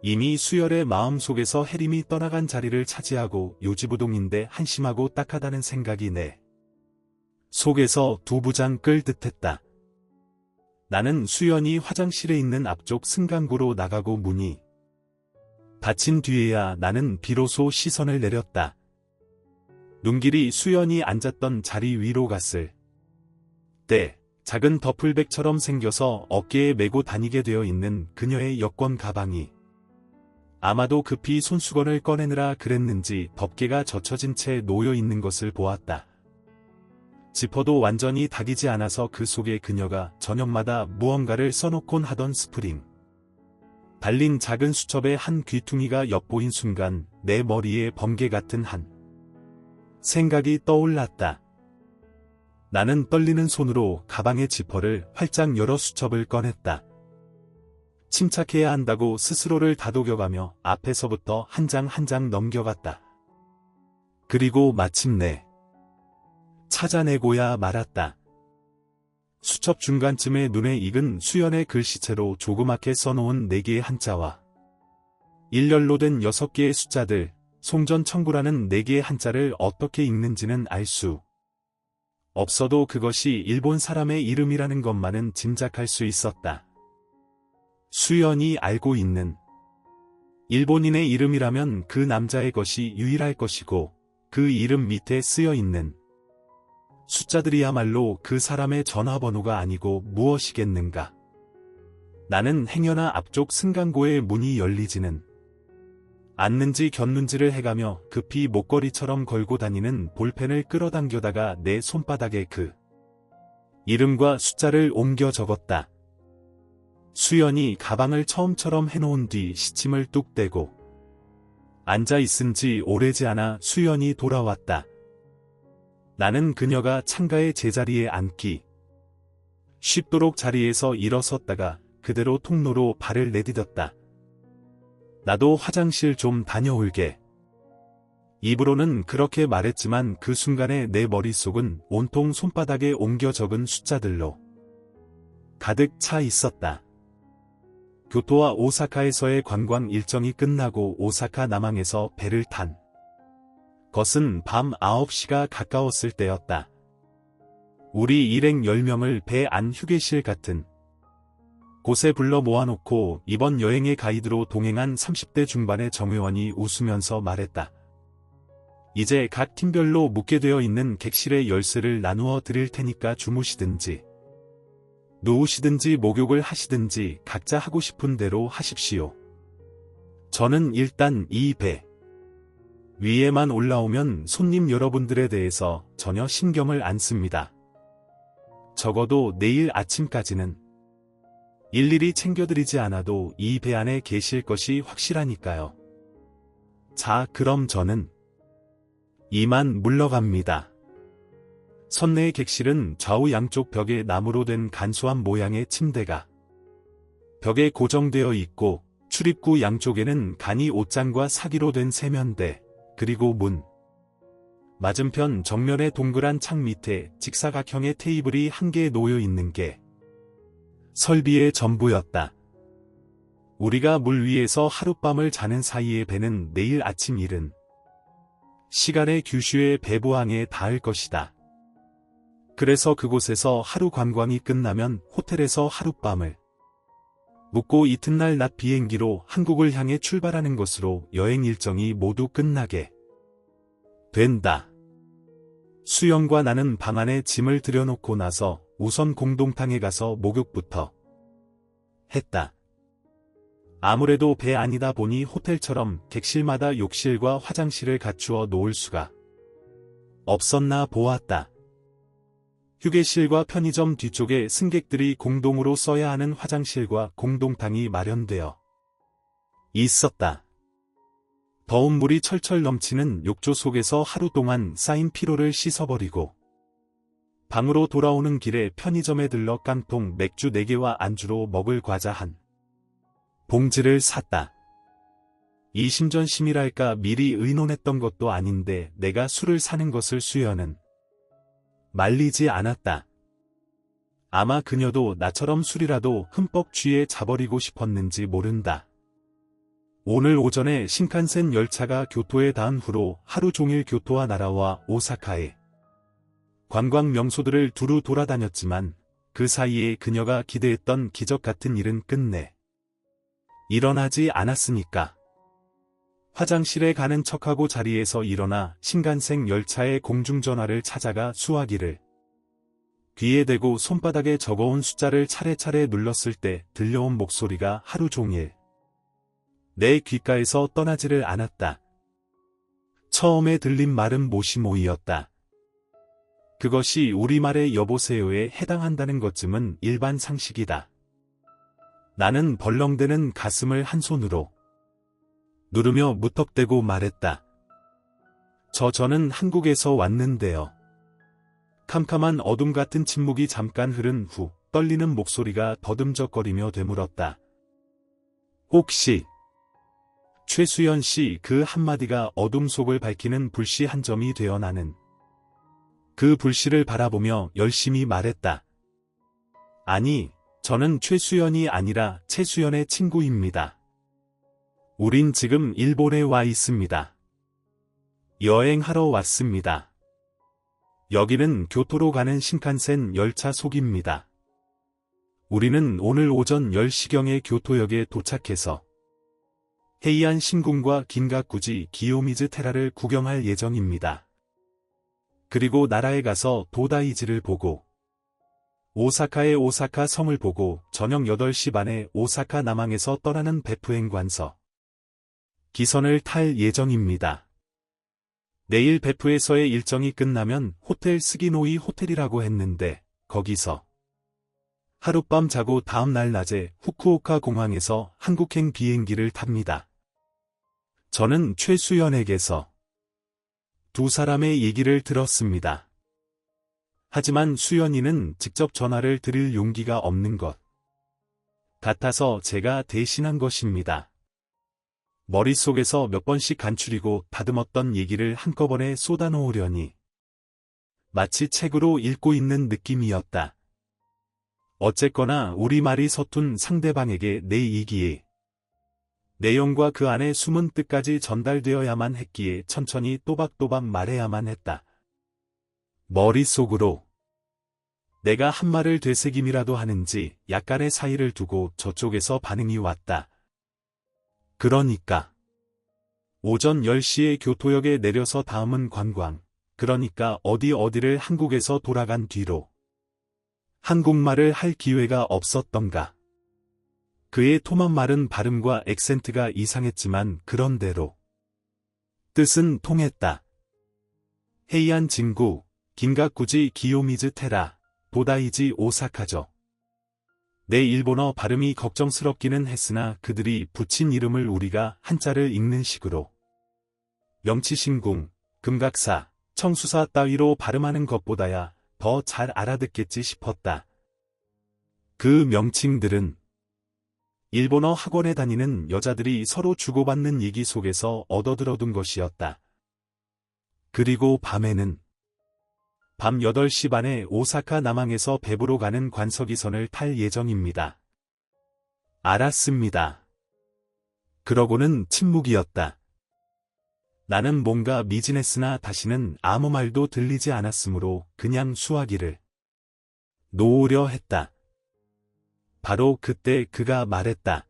이미 수연의 마음속에서 해림이 떠나간 자리를 차지하고 요지부동인데 한심하고 딱하다는 생각이 내 속에서 두부장 끓 듯했다. 나는 수연이 화장실에 있는 앞쪽 승강구로 나가고 문이 닫힌 뒤에야 나는 비로소 시선을 내렸다. 눈길이 수연이 앉았던 자리 위로 갔을 때 작은 더플백처럼 생겨서 어깨에 메고 다니게 되어 있는 그녀의 여권 가방이 아마도 급히 손수건을 꺼내느라 그랬는지 덮개가 젖혀진 채 놓여 있는 것을 보았다. 지퍼도 완전히 닫이지 않아서 그 속에 그녀가 저녁마다 무언가를 써놓곤 하던 스프링. 달린 작은 수첩의 한 귀퉁이가 엿보인 순간 내 머리에 번개 같은 한 생각이 떠올랐다. 나는 떨리는 손으로 가방의 지퍼를 활짝 열어 수첩을 꺼냈다. 침착해야 한다고 스스로를 다독여가며 앞에서부터 한 장 한 장 넘겨갔다. 그리고 마침내 찾아내고야 말았다. 수첩 중간쯤에 눈에 익은 수연의 글씨체로 조그맣게 써놓은 4개의 한자와 일렬로 된 6개의 숫자들, 송전청구라는 4개의 한자를 어떻게 읽는지는 알 수 없어도 그것이 일본 사람의 이름이라는 것만은 짐작할 수 있었다. 수연이 알고 있는 일본인의 이름이라면 그 남자의 것이 유일할 것이고 그 이름 밑에 쓰여 있는 숫자들이야말로 그 사람의 전화번호가 아니고 무엇이겠는가. 나는 행여나 앞쪽 승강고의 문이 열리지는 않는지 곁눈질을 해가며 급히 목걸이처럼 걸고 다니는 볼펜을 끌어당겨다가 내 손바닥에 그 이름과 숫자를 옮겨 적었다. 수연이 가방을 처음처럼 해놓은 뒤 시침을 뚝 떼고 앉아있은 지 오래지 않아 수연이 돌아왔다. 나는 그녀가 창가의 제자리에 앉기 쉽도록 자리에서 일어섰다가 그대로 통로로 발을 내디뎠다. 나도 화장실 좀 다녀올게. 입으로는 그렇게 말했지만 그 순간에 내 머릿속은 온통 손바닥에 옮겨 적은 숫자들로 가득 차 있었다. 교토와 오사카에서의 관광 일정이 끝나고 오사카 남항에서 배를 탄 것은 밤 9시가 가까웠을 때였다. 우리 일행 10명을 배 안 휴게실 같은 곳에 불러 모아놓고 이번 여행의 가이드로 동행한 30대 중반의 정회원이 웃으면서 말했다. 이제 각 팀별로 묵게 되어 있는 객실의 열쇠를 나누어 드릴 테니까 주무시든지 누우시든지 목욕을 하시든지 각자 하고 싶은 대로 하십시오. 저는 일단 이 배 위에만 올라오면 손님 여러분들에 대해서 전혀 신경을 안 씁니다. 적어도 내일 아침까지는 일일이 챙겨드리지 않아도 이 배 안에 계실 것이 확실하니까요. 자, 그럼 저는 이만 물러갑니다. 선내의 객실은 좌우 양쪽 벽에 나무로 된 간소한 모양의 침대가 벽에 고정되어 있고 출입구 양쪽에는 간이 옷장과 사기로 된 세면대, 그리고 문 맞은편 정면의 동그란 창 밑에 직사각형의 테이블이 한 개 놓여 있는 게 설비의 전부였다. 우리가 물 위에서 하룻밤을 자는 사이에 배는 내일 아침 이른 시간에 규슈의 배부항에 닿을 것이다. 그래서 그곳에서 하루 관광이 끝나면 호텔에서 하룻밤을 묵고 이튿날 낮 비행기로 한국을 향해 출발하는 것으로 여행 일정이 모두 끝나게 된다. 수영과 나는 방 안에 짐을 들여놓고 나서 우선 공동탕에 가서 목욕부터 했다. 아무래도 배 안이다 보니 호텔처럼 객실마다 욕실과 화장실을 갖추어 놓을 수가 없었나 보았다. 휴게실과 편의점 뒤쪽에 승객들이 공동으로 써야 하는 화장실과 공동탕이 마련되어 있었다. 더운 물이 철철 넘치는 욕조 속에서 하루 동안 쌓인 피로를 씻어버리고 방으로 돌아오는 길에 편의점에 들러 깡통 맥주 4개와 안주로 먹을 과자 한 봉지를 샀다. 이심전심이랄까 미리 의논했던 것도 아닌데 내가 술을 사는 것을 수연은 말리지 않았다. 아마 그녀도 나처럼 술이라도 흠뻑 취해 자버리고 싶었는지 모른다. 오늘 오전에 신칸센 열차가 교토에 닿은 후로 하루 종일 교토와 나라와 오사카의 관광 명소들을 두루 돌아다녔지만 그 사이에 그녀가 기대했던 기적 같은 일은 끝내 일어나지 않았으니까. 화장실에 가는 척하고 자리에서 일어나 신간생 열차의 공중전화를 찾아가 수화기를 귀에 대고 손바닥에 적어온 숫자를 차례차례 눌렀을 때 들려온 목소리가 하루 종일 내 귓가에서 떠나지를 않았다. 처음에 들린 말은 모시모이였다. 그것이 우리말의 여보세요에 해당한다는 것쯤은 일반 상식이다. 나는 벌렁대는 가슴을 한 손으로 누르며 무턱대고 말했다. 저는 한국에서 왔는데요. 캄캄한 어둠 같은 침묵이 잠깐 흐른 후 떨리는 목소리가 더듬적거리며 되물었다. 혹시 최수연 씨 그 한마디가 어둠 속을 밝히는 불씨 한 점이 되어 나는 그 불씨를 바라보며 열심히 말했다. 아니, 저는 최수연이 아니라 최수연의 친구입니다. 우린 지금 일본에 와 있습니다. 여행하러 왔습니다. 여기는 교토로 가는 신칸센 열차 속입니다. 우리는 오늘 오전 10시경에 교토역에 도착해서 헤이안 신궁과 긴가쿠지 기요미즈 테라를 구경할 예정입니다. 그리고 나라에 가서 도다이지를 보고 오사카의 오사카 성을 보고 저녁 8시 반에 오사카 남항에서 떠나는 베프행 관서 기선을 탈 예정입니다. 내일 베프에서의 일정이 끝나면 호텔 스기노이 호텔이라고 했는데 거기서 하룻밤 자고 다음날 낮에 후쿠오카 공항에서 한국행 비행기를 탑니다. 저는 최수연에게서 두 사람의 얘기를 들었습니다. 하지만 수연이는 직접 전화를 드릴 용기가 없는 것 같아서 제가 대신한 것입니다. 머릿속에서 몇 번씩 간추리고 다듬었던 얘기를 한꺼번에 쏟아놓으려니 마치 책으로 읽고 있는 느낌이었다. 어쨌거나 우리말이 서툰 상대방에게 내 얘기의 내용과 그 안에 숨은 뜻까지 전달되어야만 했기에 천천히 또박또박 말해야만 했다. 머릿속으로 내가 한 말을 되새김이라도 하는지 약간의 사이를 두고 저쪽에서 반응이 왔다. 그러니까 오전 10시에 교토역에 내려서 다음은 관광, 그러니까 어디를 한국에서 돌아간 뒤로 한국말을 할 기회가 없었던가. 그의 톰한 말은 발음과 액센트가 이상했지만 그런대로 뜻은 통했다. 헤이안 진구, 긴가쿠지 기요미즈 테라, 도다이지 오사카죠. 내 일본어 발음이 걱정스럽기는 했으나 그들이 붙인 이름을 우리가 한자를 읽는 식으로 명치신궁, 금각사, 청수사 따위로 발음하는 것보다야 더 잘 알아듣겠지 싶었다. 그 명칭들은 일본어 학원에 다니는 여자들이 서로 주고받는 얘기 속에서 얻어들어둔 것이었다. 그리고 밤에는 밤 8시 반에 오사카 남항에서 베부로 가는 관서기선을 탈 예정입니다. 알았습니다. 그러고는 침묵이었다. 나는 뭔가 미진했으나 다시는 아무 말도 들리지 않았으므로 그냥 수화기를 놓으려 했다. 바로 그때 그가 말했다.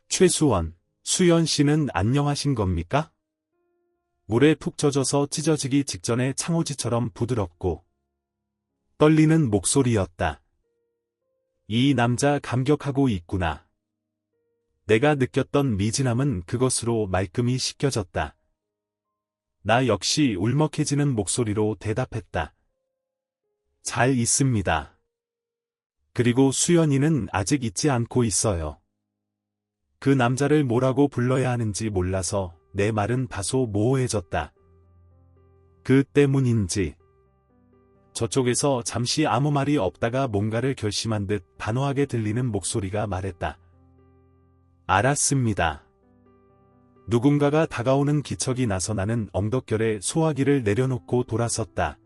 최수원, 수연 씨는 안녕하신 겁니까? 물에 푹 젖어서 찢어지기 직전에 창호지처럼 부드럽고 떨리는 목소리였다. 이 남자 감격하고 있구나. 내가 느꼈던 미진함은 그것으로 말끔히 씻겨졌다. 나 역시 울먹해지는 목소리로 대답했다. 잘 있습니다. 그리고 수연이는 아직 잊지 않고 있어요. 그 남자를 뭐라고 불러야 하는지 몰라서 내 말은 다소 모호해졌다. 그 때문인지 저쪽에서 잠시 아무 말이 없다가 뭔가를 결심한 듯 단호하게 들리는 목소리가 말했다. 알았습니다. 누군가가 다가오는 기척이 나서 나는 엉덩결에 소화기를 내려놓고 돌아섰다.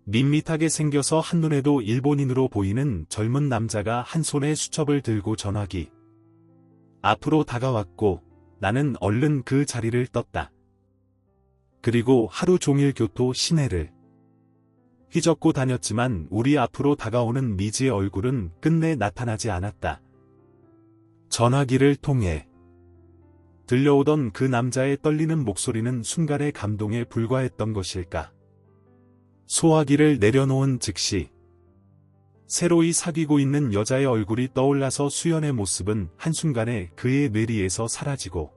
밋밋하게 생겨서 한눈에도 일본인으로 보이는 젊은 남자가 한 손에 수첩을 들고 전화기 앞으로 다가왔고 나는 얼른 그 자리를 떴다. 그리고 하루 종일 교토 시내를 휘젓고 다녔지만 우리 앞으로 다가오는 미지의 얼굴은 끝내 나타나지 않았다. 전화기를 통해 들려오던 그 남자의 떨리는 목소리는 순간의 감동에 불과했던 것일까. 소화기를 내려놓은 즉시 새로이 사귀고 있는 여자의 얼굴이 떠올라서 수연의 모습은 한순간에 그의 뇌리에서 사라지고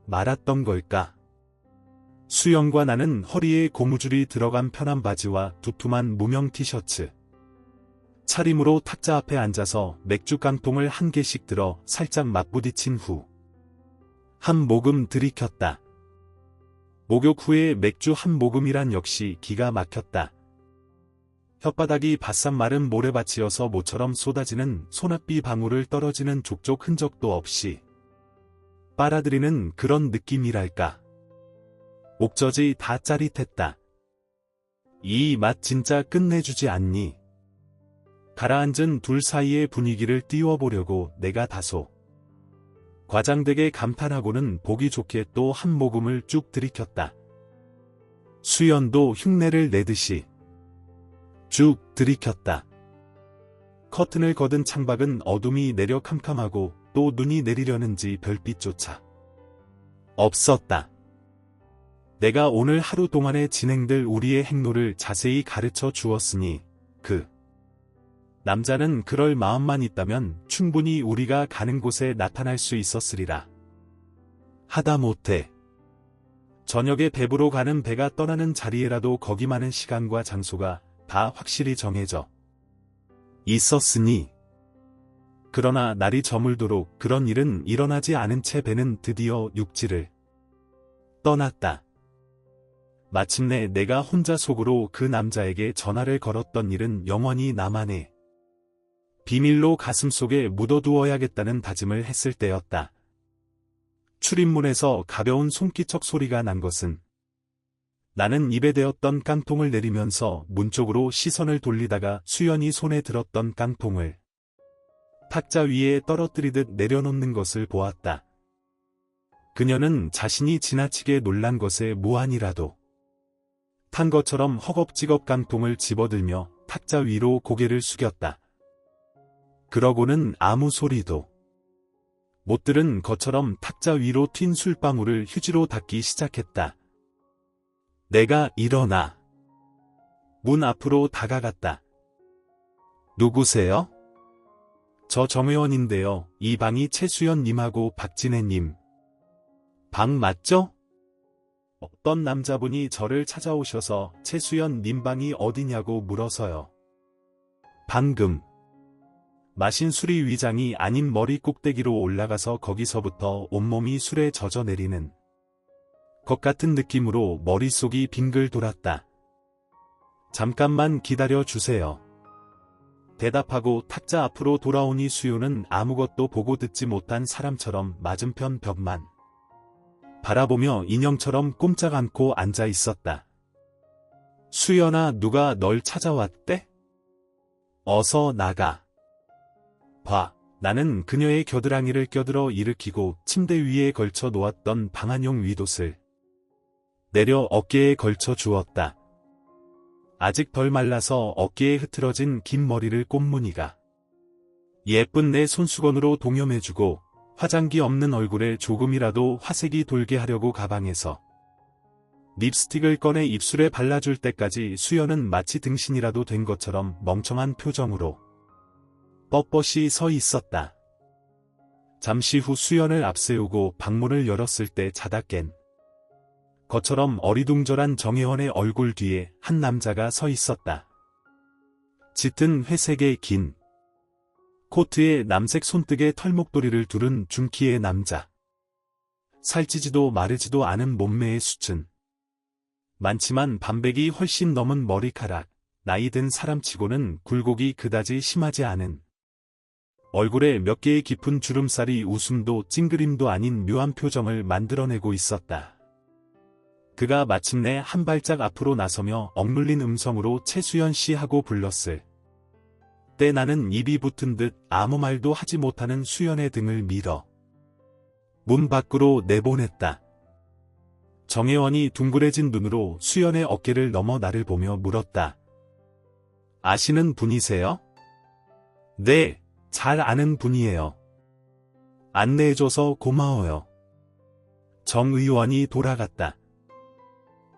말았던 걸까? 수연과 나는 허리에 고무줄이 들어간 편한 바지와 두툼한 무명 티셔츠. 차림으로 탁자 앞에 앉아서 맥주 깡통을 한 개씩 들어 살짝 맞부딪힌 후 한 모금 들이켰다. 목욕 후에 맥주 한 모금이란 역시 기가 막혔다. 혓바닥이 바싹 마른 모래밭이어서 모처럼 쏟아지는 소낙비 방울을 떨어지는 족족 흔적도 없이 빨아들이는 그런 느낌이랄까. 목젖이 다 짜릿했다. 이 맛 진짜 끝내주지 않니? 가라앉은 둘 사이의 분위기를 띄워보려고 내가 다소 과장되게 감탄하고는 보기 좋게 또 한 모금을 쭉 들이켰다. 수연도 흉내를 내듯이 쭉 들이켰다. 커튼을 걷은 창밖은 어둠이 내려 캄캄하고 또 눈이 내리려는지 별빛조차 없었다. 내가 오늘 하루 동안에 진행될 우리의 행로를 자세히 가르쳐 주었으니 그 남자는 그럴 마음만 있다면 충분히 우리가 가는 곳에 나타날 수 있었으리라. 하다못해 저녁에 배부로 가는 배가 떠나는 자리에라도 거기만은 시간과 장소가 다 확실히 정해져 있었으니. 그러나 날이 저물도록 그런 일은 일어나지 않은 채 배는 드디어 육지를 떠났다. 마침내 내가 혼자 속으로 그 남자에게 전화를 걸었던 일은 영원히 나만의 비밀로 가슴속에 묻어두어야겠다는 다짐을 했을 때였다. 출입문에서 가벼운 손기척 소리가 난 것은 나는 입에 대었던 깡통을 내리면서 문 쪽으로 시선을 돌리다가 수연이 손에 들었던 깡통을 탁자 위에 떨어뜨리듯 내려놓는 것을 보았다. 그녀는 자신이 지나치게 놀란 것에 무안이라도 탄 것처럼 허겁지겁 깡통을 집어들며 탁자 위로 고개를 숙였다. 그러고는 아무 소리도 못 들은 것처럼 탁자 위로 튄 술방울을 휴지로 닦기 시작했다. 내가 일어나 문 앞으로 다가갔다. 누구세요? 저 정회원인데요. 이 방이 최수연님하고 박진혜님 방 맞죠? 어떤 남자분이 저를 찾아오셔서 최수연님 방이 어디냐고 물어서요. 방금 마신 술이 위장이 아닌 머리 꼭대기로 올라가서 거기서부터 온몸이 술에 젖어 내리는 것 같은 느낌으로 머릿속이 빙글 돌았다. 잠깐만 기다려 주세요. 대답하고 탁자 앞으로 돌아오니 수요는 아무것도 보고 듣지 못한 사람처럼 맞은편 벽만 바라보며 인형처럼 꼼짝 않고 앉아 있었다. 수연아, 누가 널 찾아왔대? 어서 나가. 봐. 나는 그녀의 겨드랑이를 껴들어 일으키고 침대 위에 걸쳐 놓았던 방한용 윗옷을 내려 어깨에 걸쳐 주었다. 아직 덜 말라서 어깨에 흐트러진 긴 머리를 꽃무늬가 예쁜 내 손수건으로 동여매주고 화장기 없는 얼굴에 조금이라도 화색이 돌게 하려고 가방에서 립스틱을 꺼내 입술에 발라줄 때까지 수연은 마치 등신이라도 된 것처럼 멍청한 표정으로 뻣뻣이 서 있었다. 잠시 후 수연을 앞세우고 방문을 열었을 때 자다 깬 것처럼 어리둥절한 정혜원의 얼굴 뒤에 한 남자가 서 있었다. 짙은 회색의 긴 코트에 남색 손뜨개 털목도리를 두른 중키의 남자. 살찌지도 마르지도 않은 몸매의 수준. 많지만 반백이 훨씬 넘은 머리카락, 나이 든 사람치고는 굴곡이 그다지 심하지 않은 얼굴에 몇 개의 깊은 주름살이 웃음도 찡그림도 아닌 묘한 표정을 만들어내고 있었다. 그가 마침내 한 발짝 앞으로 나서며 억눌린 음성으로 최수연 씨 하고 불렀을 때 나는 입이 붙은 듯 아무 말도 하지 못하는 수연의 등을 밀어 문 밖으로 내보냈다. 정혜원이 둥그레진 눈으로 수연의 어깨를 넘어 나를 보며 물었다. 아시는 분이세요? 네, 잘 아는 분이에요. 안내해줘서 고마워요. 정 의원이 돌아갔다.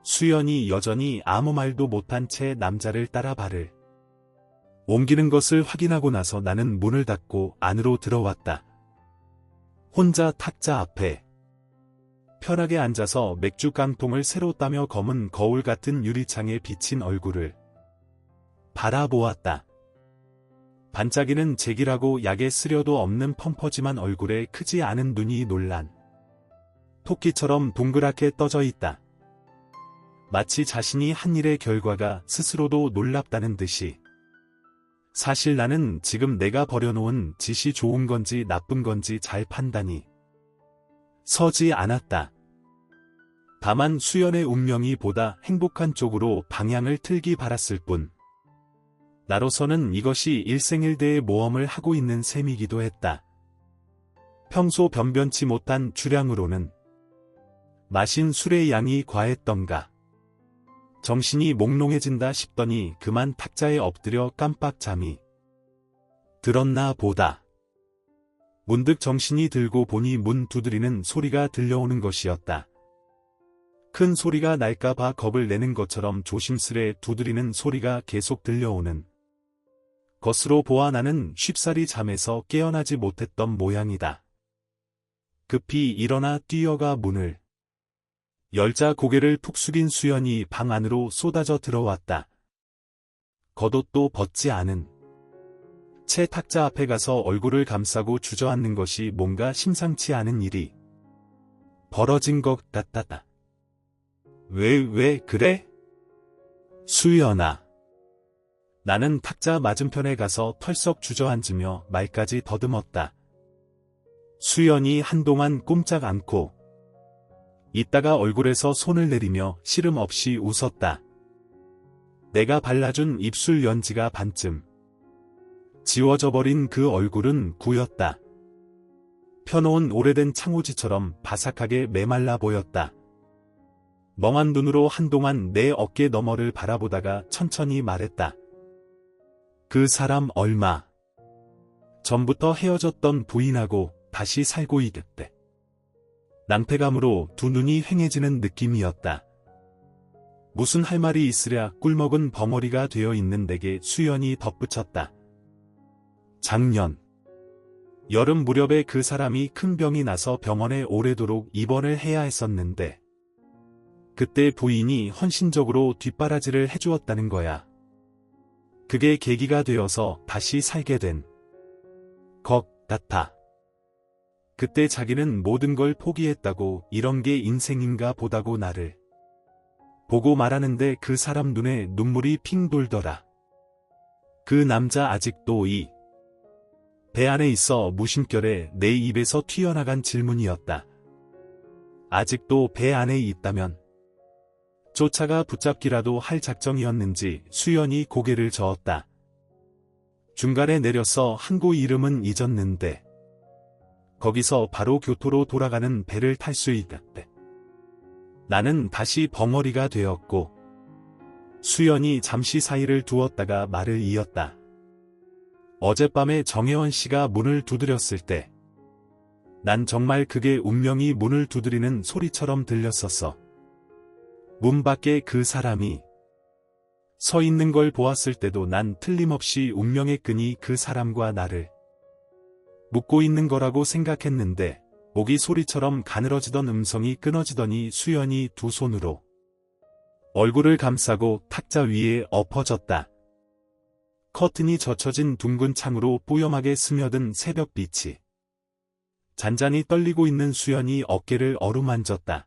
수연이 여전히 아무 말도 못한 채 남자를 따라 발을 옮기는 것을 확인하고 나서 나는 문을 닫고 안으로 들어왔다. 혼자 탁자 앞에 편하게 앉아서 맥주 깡통을 새로 따며 검은 거울 같은 유리창에 비친 얼굴을 바라보았다. 반짝이는 제기라고 약에 쓰려도 없는 펑퍼짐한 얼굴에 크지 않은 눈이 놀란 토끼처럼 동그랗게 떠져 있다. 마치 자신이 한 일의 결과가 스스로도 놀랍다는 듯이. 사실 나는 지금 내가 버려놓은 짓이 좋은 건지 나쁜 건지 잘 판단이 서지 않았다. 다만 수연의 운명이 보다 행복한 쪽으로 방향을 틀기 바랐을 뿐. 나로서는 이것이 일생일대의 모험을 하고 있는 셈이기도 했다. 평소 변변치 못한 주량으로는 마신 술의 양이 과했던가. 정신이 몽롱해진다 싶더니 그만 탁자에 엎드려 깜빡 잠이 들었나 보다. 문득 정신이 들고 보니 문 두드리는 소리가 들려오는 것이었다. 큰 소리가 날까봐 겁을 내는 것처럼 조심스레 두드리는 소리가 계속 들려오는 것으로 보아 나는 쉽사리 잠에서 깨어나지 못했던 모양이다. 급히 일어나 뛰어가 문을 열자 고개를 푹 숙인 수연이 방 안으로 쏟아져 들어왔다. 겉옷도 벗지 않은 채 탁자 앞에 가서 얼굴을 감싸고 주저앉는 것이 뭔가 심상치 않은 일이 벌어진 것 같았다. 왜 그래? 수연아. 나는 탁자 맞은편에 가서 털썩 주저앉으며 말까지 더듬었다. 수연이 한동안 꼼짝 않고 있다가 얼굴에서 손을 내리며 시름 없이 웃었다. 내가 발라준 입술 연지가 반쯤 지워져 버린 그 얼굴은 구였다. 펴놓은 오래된 창호지처럼 바삭하게 메말라 보였다. 멍한 눈으로 한동안 내 어깨 너머를 바라보다가 천천히 말했다. 그 사람 얼마 전부터 헤어졌던 부인하고 다시 살고 있대. 낭패감으로 두 눈이 휑해지는 느낌이었다. 무슨 할 말이 있으랴 꿀먹은 벙어리가 되어 있는 내게 수연이 덧붙였다. 작년 여름 무렵에 그 사람이 큰 병이 나서 병원에 오래도록 입원을 해야 했었는데 그때 부인이 헌신적으로 뒷바라지를 해주었다는 거야. 그게 계기가 되어서 다시 살게 된 것 같아. 그때 자기는 모든 걸 포기했다고 이런 게 인생인가 보다고 나를 보고 말하는데 그 사람 눈에 눈물이 핑 돌더라. 그 남자 아직도 이 배 안에 있어 무심결에 내 입에서 튀어나간 질문이었다. 아직도 배 안에 있다면 쫓아가 붙잡기라도 할 작정이었는지 수연이 고개를 저었다. 중간에 내려서 항구 이름은 잊었는데 거기서 바로 교토로 돌아가는 배를 탈 수 있다대. 나는 다시 벙어리가 되었고 수연이 잠시 사이를 두었다가 말을 이었다. 어젯밤에 정혜원 씨가 문을 두드렸을 때 난 정말 그게 운명이 문을 두드리는 소리처럼 들렸었어. 문 밖에 그 사람이 서 있는 걸 보았을 때도 난 틀림없이 운명의 끈이 그 사람과 나를 묶고 있는 거라고 생각했는데 모기 소리처럼 가늘어지던 음성이 끊어지더니 수연이 두 손으로 얼굴을 감싸고 탁자 위에 엎어졌다. 커튼이 젖혀진 둥근 창으로 뿌염하게 스며든 새벽빛이 잔잔히 떨리고 있는 수연이 어깨를 어루만졌다.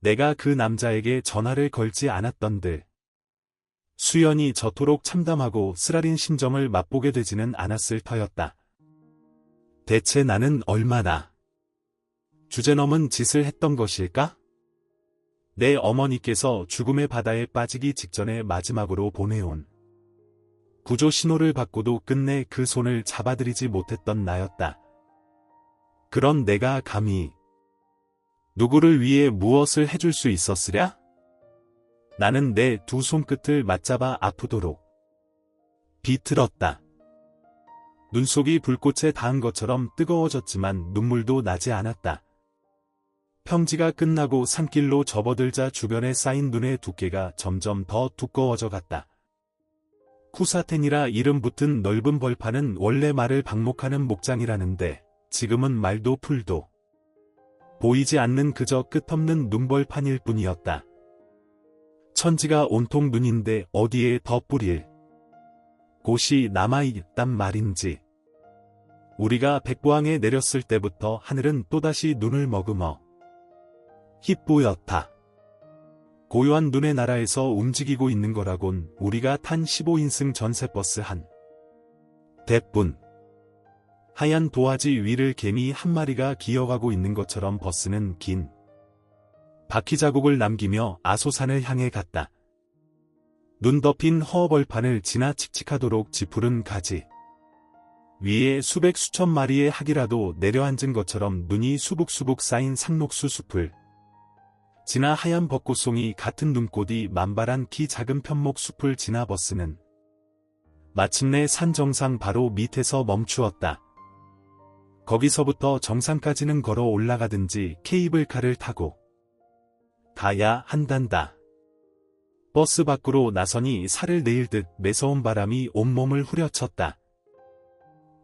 내가 그 남자에게 전화를 걸지 않았던들 수연이 저토록 참담하고 쓰라린 심정을 맛보게 되지는 않았을 터였다. 대체 나는 얼마나 주제넘은 짓을 했던 것일까? 내 어머니께서 죽음의 바다에 빠지기 직전에 마지막으로 보내온 구조 신호를 받고도 끝내 그 손을 잡아들이지 못했던 나였다. 그런 내가 감히 누구를 위해 무엇을 해줄 수 있었으랴? 나는 내 두 손끝을 맞잡아 아프도록 비틀었다. 눈속이 불꽃에 닿은 것처럼 뜨거워졌지만 눈물도 나지 않았다. 평지가 끝나고 산길로 접어들자 주변에 쌓인 눈의 두께가 점점 더 두꺼워져 갔다. 쿠사텐이라 이름 붙은 넓은 벌판은 원래 말을 방목하는 목장이라는데 지금은 말도 풀도 보이지 않는 그저 끝없는 눈벌판일 뿐이었다. 천지가 온통 눈인데 어디에 더 뿌릴 곳이 남아있단 말인지. 우리가 백부항에 내렸을 때부터 하늘은 또다시 눈을 머금어 희뿌옇다. 고요한 눈의 나라에서 움직이고 있는 거라곤 우리가 탄 15인승 전세버스 한 대뿐. 하얀 도화지 위를 개미 한 마리가 기어가고 있는 것처럼 버스는 긴 바퀴 자국을 남기며 아소산을 향해 갔다. 눈 덮인 허허벌판을 지나 칙칙하도록 짙푸른 가지 위에 수백 수천 마리의 학이라도 내려앉은 것처럼 눈이 수북수북 쌓인 상록수 숲을 지나 하얀 벚꽃송이 같은 눈꽃이 만발한 키 작은 편목 숲을 지나 버스는 마침내 산 정상 바로 밑에서 멈추었다. 거기서부터 정상까지는 걸어 올라가든지 케이블카를 타고 가야 한단다. 버스 밖으로 나서니 살을 내일 듯 매서운 바람이 온몸을 후려쳤다.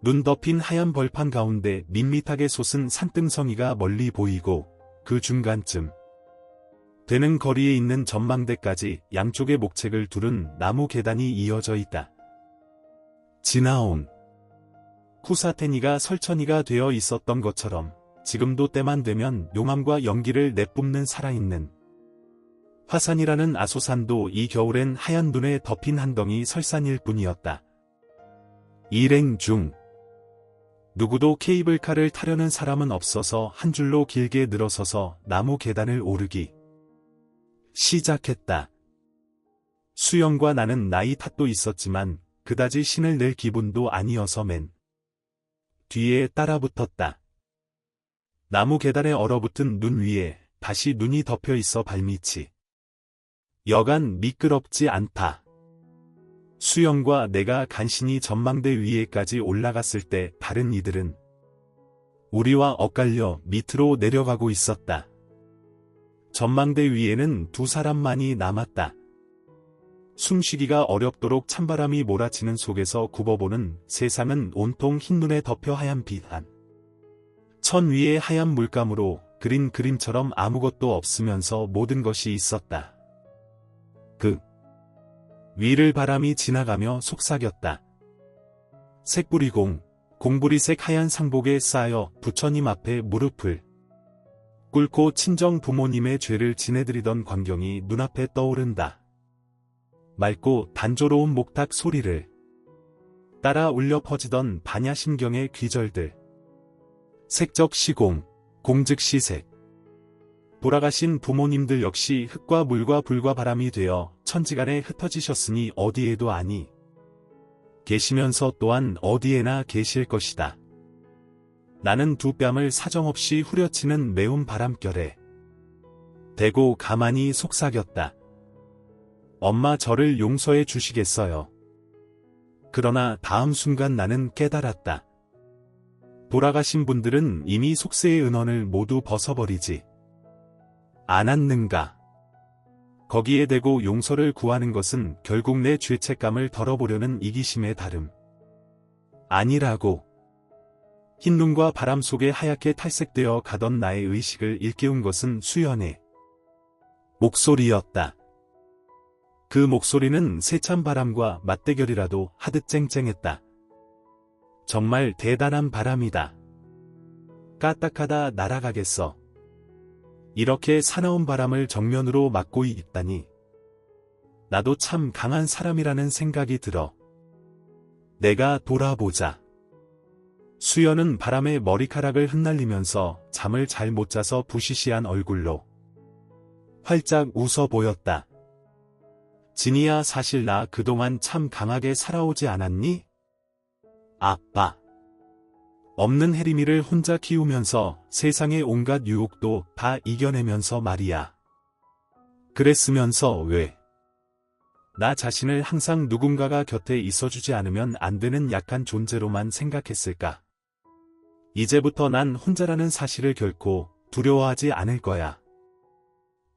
눈 덮인 하얀 벌판 가운데 밋밋하게 솟은 산등성이가 멀리 보이고 그 중간쯤 되는 거리에 있는 전망대까지 양쪽에 목책을 두른 나무 계단이 이어져 있다. 지나온 쿠사테니가 설천이가 되어 있었던 것처럼 지금도 때만 되면 용암과 연기를 내뿜는 살아있는 화산이라는 아소산도 이 겨울엔 하얀 눈에 덮인 한 덩이 설산일 뿐이었다. 일행 중 누구도 케이블카를 타려는 사람은 없어서 한 줄로 길게 늘어서서 나무 계단을 오르기 시작했다. 수영과 나는 나이 탓도 있었지만 그다지 신을 낼 기분도 아니어서 맨 뒤에 따라붙었다. 나무 계단에 얼어붙은 눈 위에 다시 눈이 덮여 있어 발밑이 여간 미끄럽지 않다. 수영과 내가 간신히 전망대 위에까지 올라갔을 때 다른 이들은 우리와 엇갈려 밑으로 내려가고 있었다. 전망대 위에는 두 사람만이 남았다. 숨쉬기가 어렵도록 찬바람이 몰아치는 속에서 굽어보는 세상은 온통 흰눈에 덮여 하얀 빛한 천 위에 하얀 물감으로 그린 그림처럼 아무것도 없으면서 모든 것이 있었다. 그 위를 바람이 지나가며 속삭였다. 색부리공, 공부리색 하얀 상복에 쌓여 부처님 앞에 무릎을 꿇고 친정 부모님의 죄를 지내드리던 광경이 눈앞에 떠오른다. 맑고 단조로운 목탁 소리를 따라 울려 퍼지던 반야심경의 귀절들. 색적 시공, 공즉 시색. 돌아가신 부모님들 역시 흙과 물과 불과 바람이 되어 천지간에 흩어지셨으니 어디에도 아니 계시면서 또한 어디에나 계실 것이다. 나는 두 뺨을 사정없이 후려치는 매운 바람결에 대고 가만히 속삭였다. 엄마 저를 용서해 주시겠어요. 그러나 다음 순간 나는 깨달았다. 돌아가신 분들은 이미 속세의 은원을 모두 벗어버리지 않았는가. 거기에 대고 용서를 구하는 것은 결국 내 죄책감을 덜어보려는 이기심의 다름 아니라고. 흰눈과 바람 속에 하얗게 탈색되어 가던 나의 의식을 일깨운 것은 수연의 목소리였다. 그 목소리는 세찬 바람과 맞대결이라도 하듯 쨍쨍했다. 정말 대단한 바람이다. 까딱하다 날아가겠어. 이렇게 사나운 바람을 정면으로 맞고 있다니. 나도 참 강한 사람이라는 생각이 들어. 내가 돌아보자. 수연은 바람에 머리카락을 흩날리면서 잠을 잘 못 자서 부시시한 얼굴로 활짝 웃어 보였다. 진이야, 사실 나 그동안 참 강하게 살아오지 않았니? 아빠. 없는 혜림이를 혼자 키우면서 세상의 온갖 유혹도 다 이겨내면서 말이야. 그랬으면서 왜? 나 자신을 항상 누군가가 곁에 있어주지 않으면 안 되는 약한 존재로만 생각했을까? 이제부터 난 혼자라는 사실을 결코 두려워하지 않을 거야.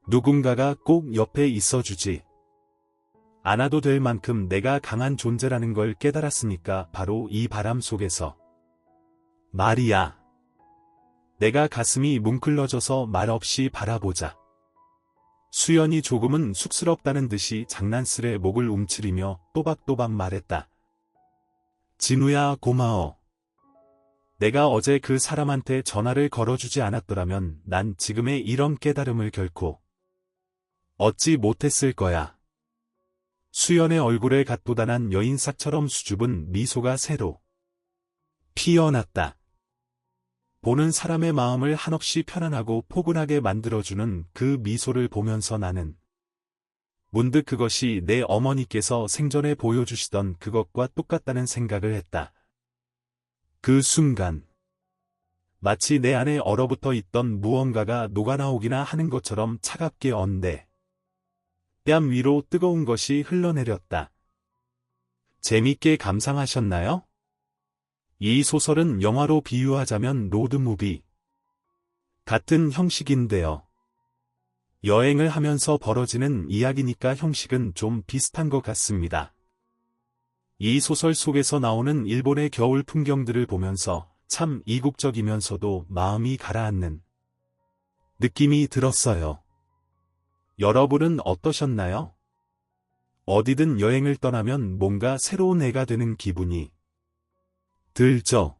누군가가 꼭 옆에 있어주지 안아도 될 만큼 내가 강한 존재라는 걸 깨달았으니까 바로 이 바람 속에서. 말이야. 내가 가슴이 뭉클러져서 말없이 바라보자. 수연이 조금은 쑥스럽다는 듯이 장난스레 목을 움츠리며 또박또박 말했다. 진우야, 고마워. 내가 어제 그 사람한테 전화를 걸어주지 않았더라면 난 지금의 이런 깨달음을 결코 얻지 못했을 거야. 수연의 얼굴에 갓도단한 여인삭처럼 수줍은 미소가 새로 피어났다. 보는 사람의 마음을 한없이 편안하고 포근하게 만들어주는 그 미소를 보면서 나는 문득 그것이 내 어머니께서 생전에 보여주시던 그것과 똑같다는 생각을 했다. 그 순간 마치 내 안에 얼어붙어 있던 무언가가 녹아나오기나 하는 것처럼 차갑게 언대 뺨 위로 뜨거운 것이 흘러내렸다. 재밌게 감상하셨나요? 이 소설은 영화로 비유하자면 로드무비 같은 형식인데요. 여행을 하면서 벌어지는 이야기니까 형식은 좀 비슷한 것 같습니다. 이 소설 속에서 나오는 일본의 겨울 풍경들을 보면서 참 이국적이면서도 마음이 가라앉는 느낌이 들었어요. 여러분은 어떠셨나요? 어디든 여행을 떠나면 뭔가 새로운 애가 되는 기분이 들죠.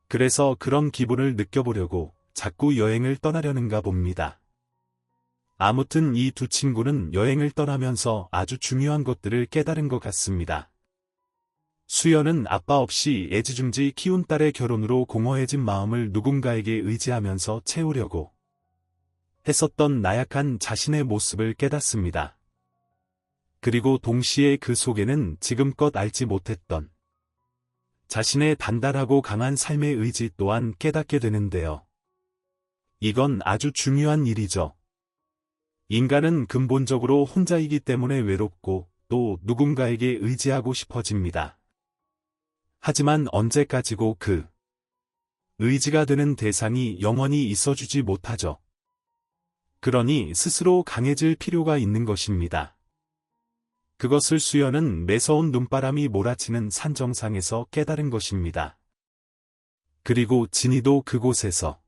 그래서 그런 기분을 느껴보려고 자꾸 여행을 떠나려는가 봅니다. 아무튼 이 두 친구는 여행을 떠나면서 아주 중요한 것들을 깨달은 것 같습니다. 수연은 아빠 없이 애지중지 키운 딸의 결혼으로 공허해진 마음을 누군가에게 의지하면서 채우려고 했었던 나약한 자신의 모습을 깨닫습니다. 그리고 동시에 그 속에는 지금껏 알지 못했던 자신의 단단하고 강한 삶의 의지 또한 깨닫게 되는데요. 이건 아주 중요한 일이죠. 인간은 근본적으로 혼자이기 때문에 외롭고 또 누군가에게 의지하고 싶어집니다. 하지만 언제까지고 그 의지가 되는 대상이 영원히 있어주지 못하죠. 그러니 스스로 강해질 필요가 있는 것입니다. 그것을 수연은 매서운 눈바람이 몰아치는 산 정상에서 깨달은 것입니다. 그리고 진이도 그곳에서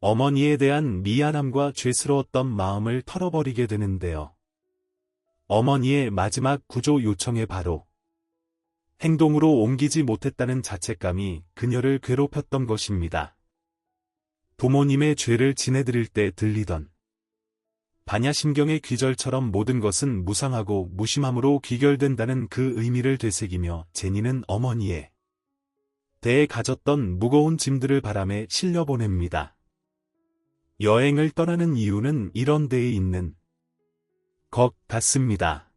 어머니에 대한 미안함과 죄스러웠던 마음을 털어버리게 되는데요. 어머니의 마지막 구조 요청에 바로 행동으로 옮기지 못했다는 자책감이 그녀를 괴롭혔던 것입니다. 부모님의 죄를 지내드릴 때 들리던 반야심경의 귀절처럼 모든 것은 무상하고 무심함으로 귀결된다는 그 의미를 되새기며 제니는 어머니에 대해 가졌던 무거운 짐들을 바람에 실려보냅니다. 여행을 떠나는 이유는 이런 데에 있는 것 같습니다.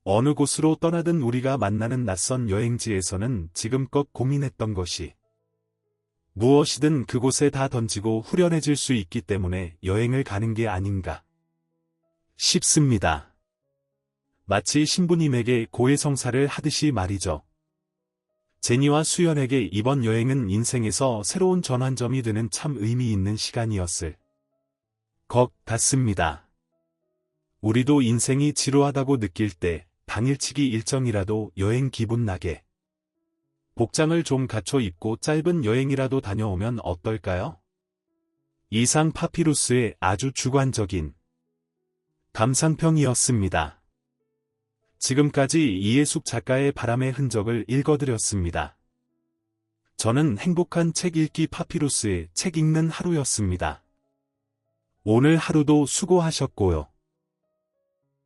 어느 곳으로 떠나든 우리가 만나는 낯선 여행지에서는 지금껏 고민했던 것이 무엇이든 그곳에 다 던지고 후련해질 수 있기 때문에 여행을 가는 게 아닌가 싶습니다. 마치 신부님에게 고해성사를 하듯이 말이죠. 제니와 수연에게 이번 여행은 인생에서 새로운 전환점이 되는 참 의미 있는 시간이었을 것 같습니다. 우리도 인생이 지루하다고 느낄 때 당일치기 일정이라도 여행 기분 나게 복장을 좀 갖춰 입고 짧은 여행이라도 다녀오면 어떨까요? 이상 파피루스의 아주 주관적인 감상평이었습니다. 지금까지 이해숙 작가의 바람의 흔적을 읽어드렸습니다. 저는 행복한 책 읽기 파피루스의 책 읽는 하루였습니다. 오늘 하루도 수고하셨고요.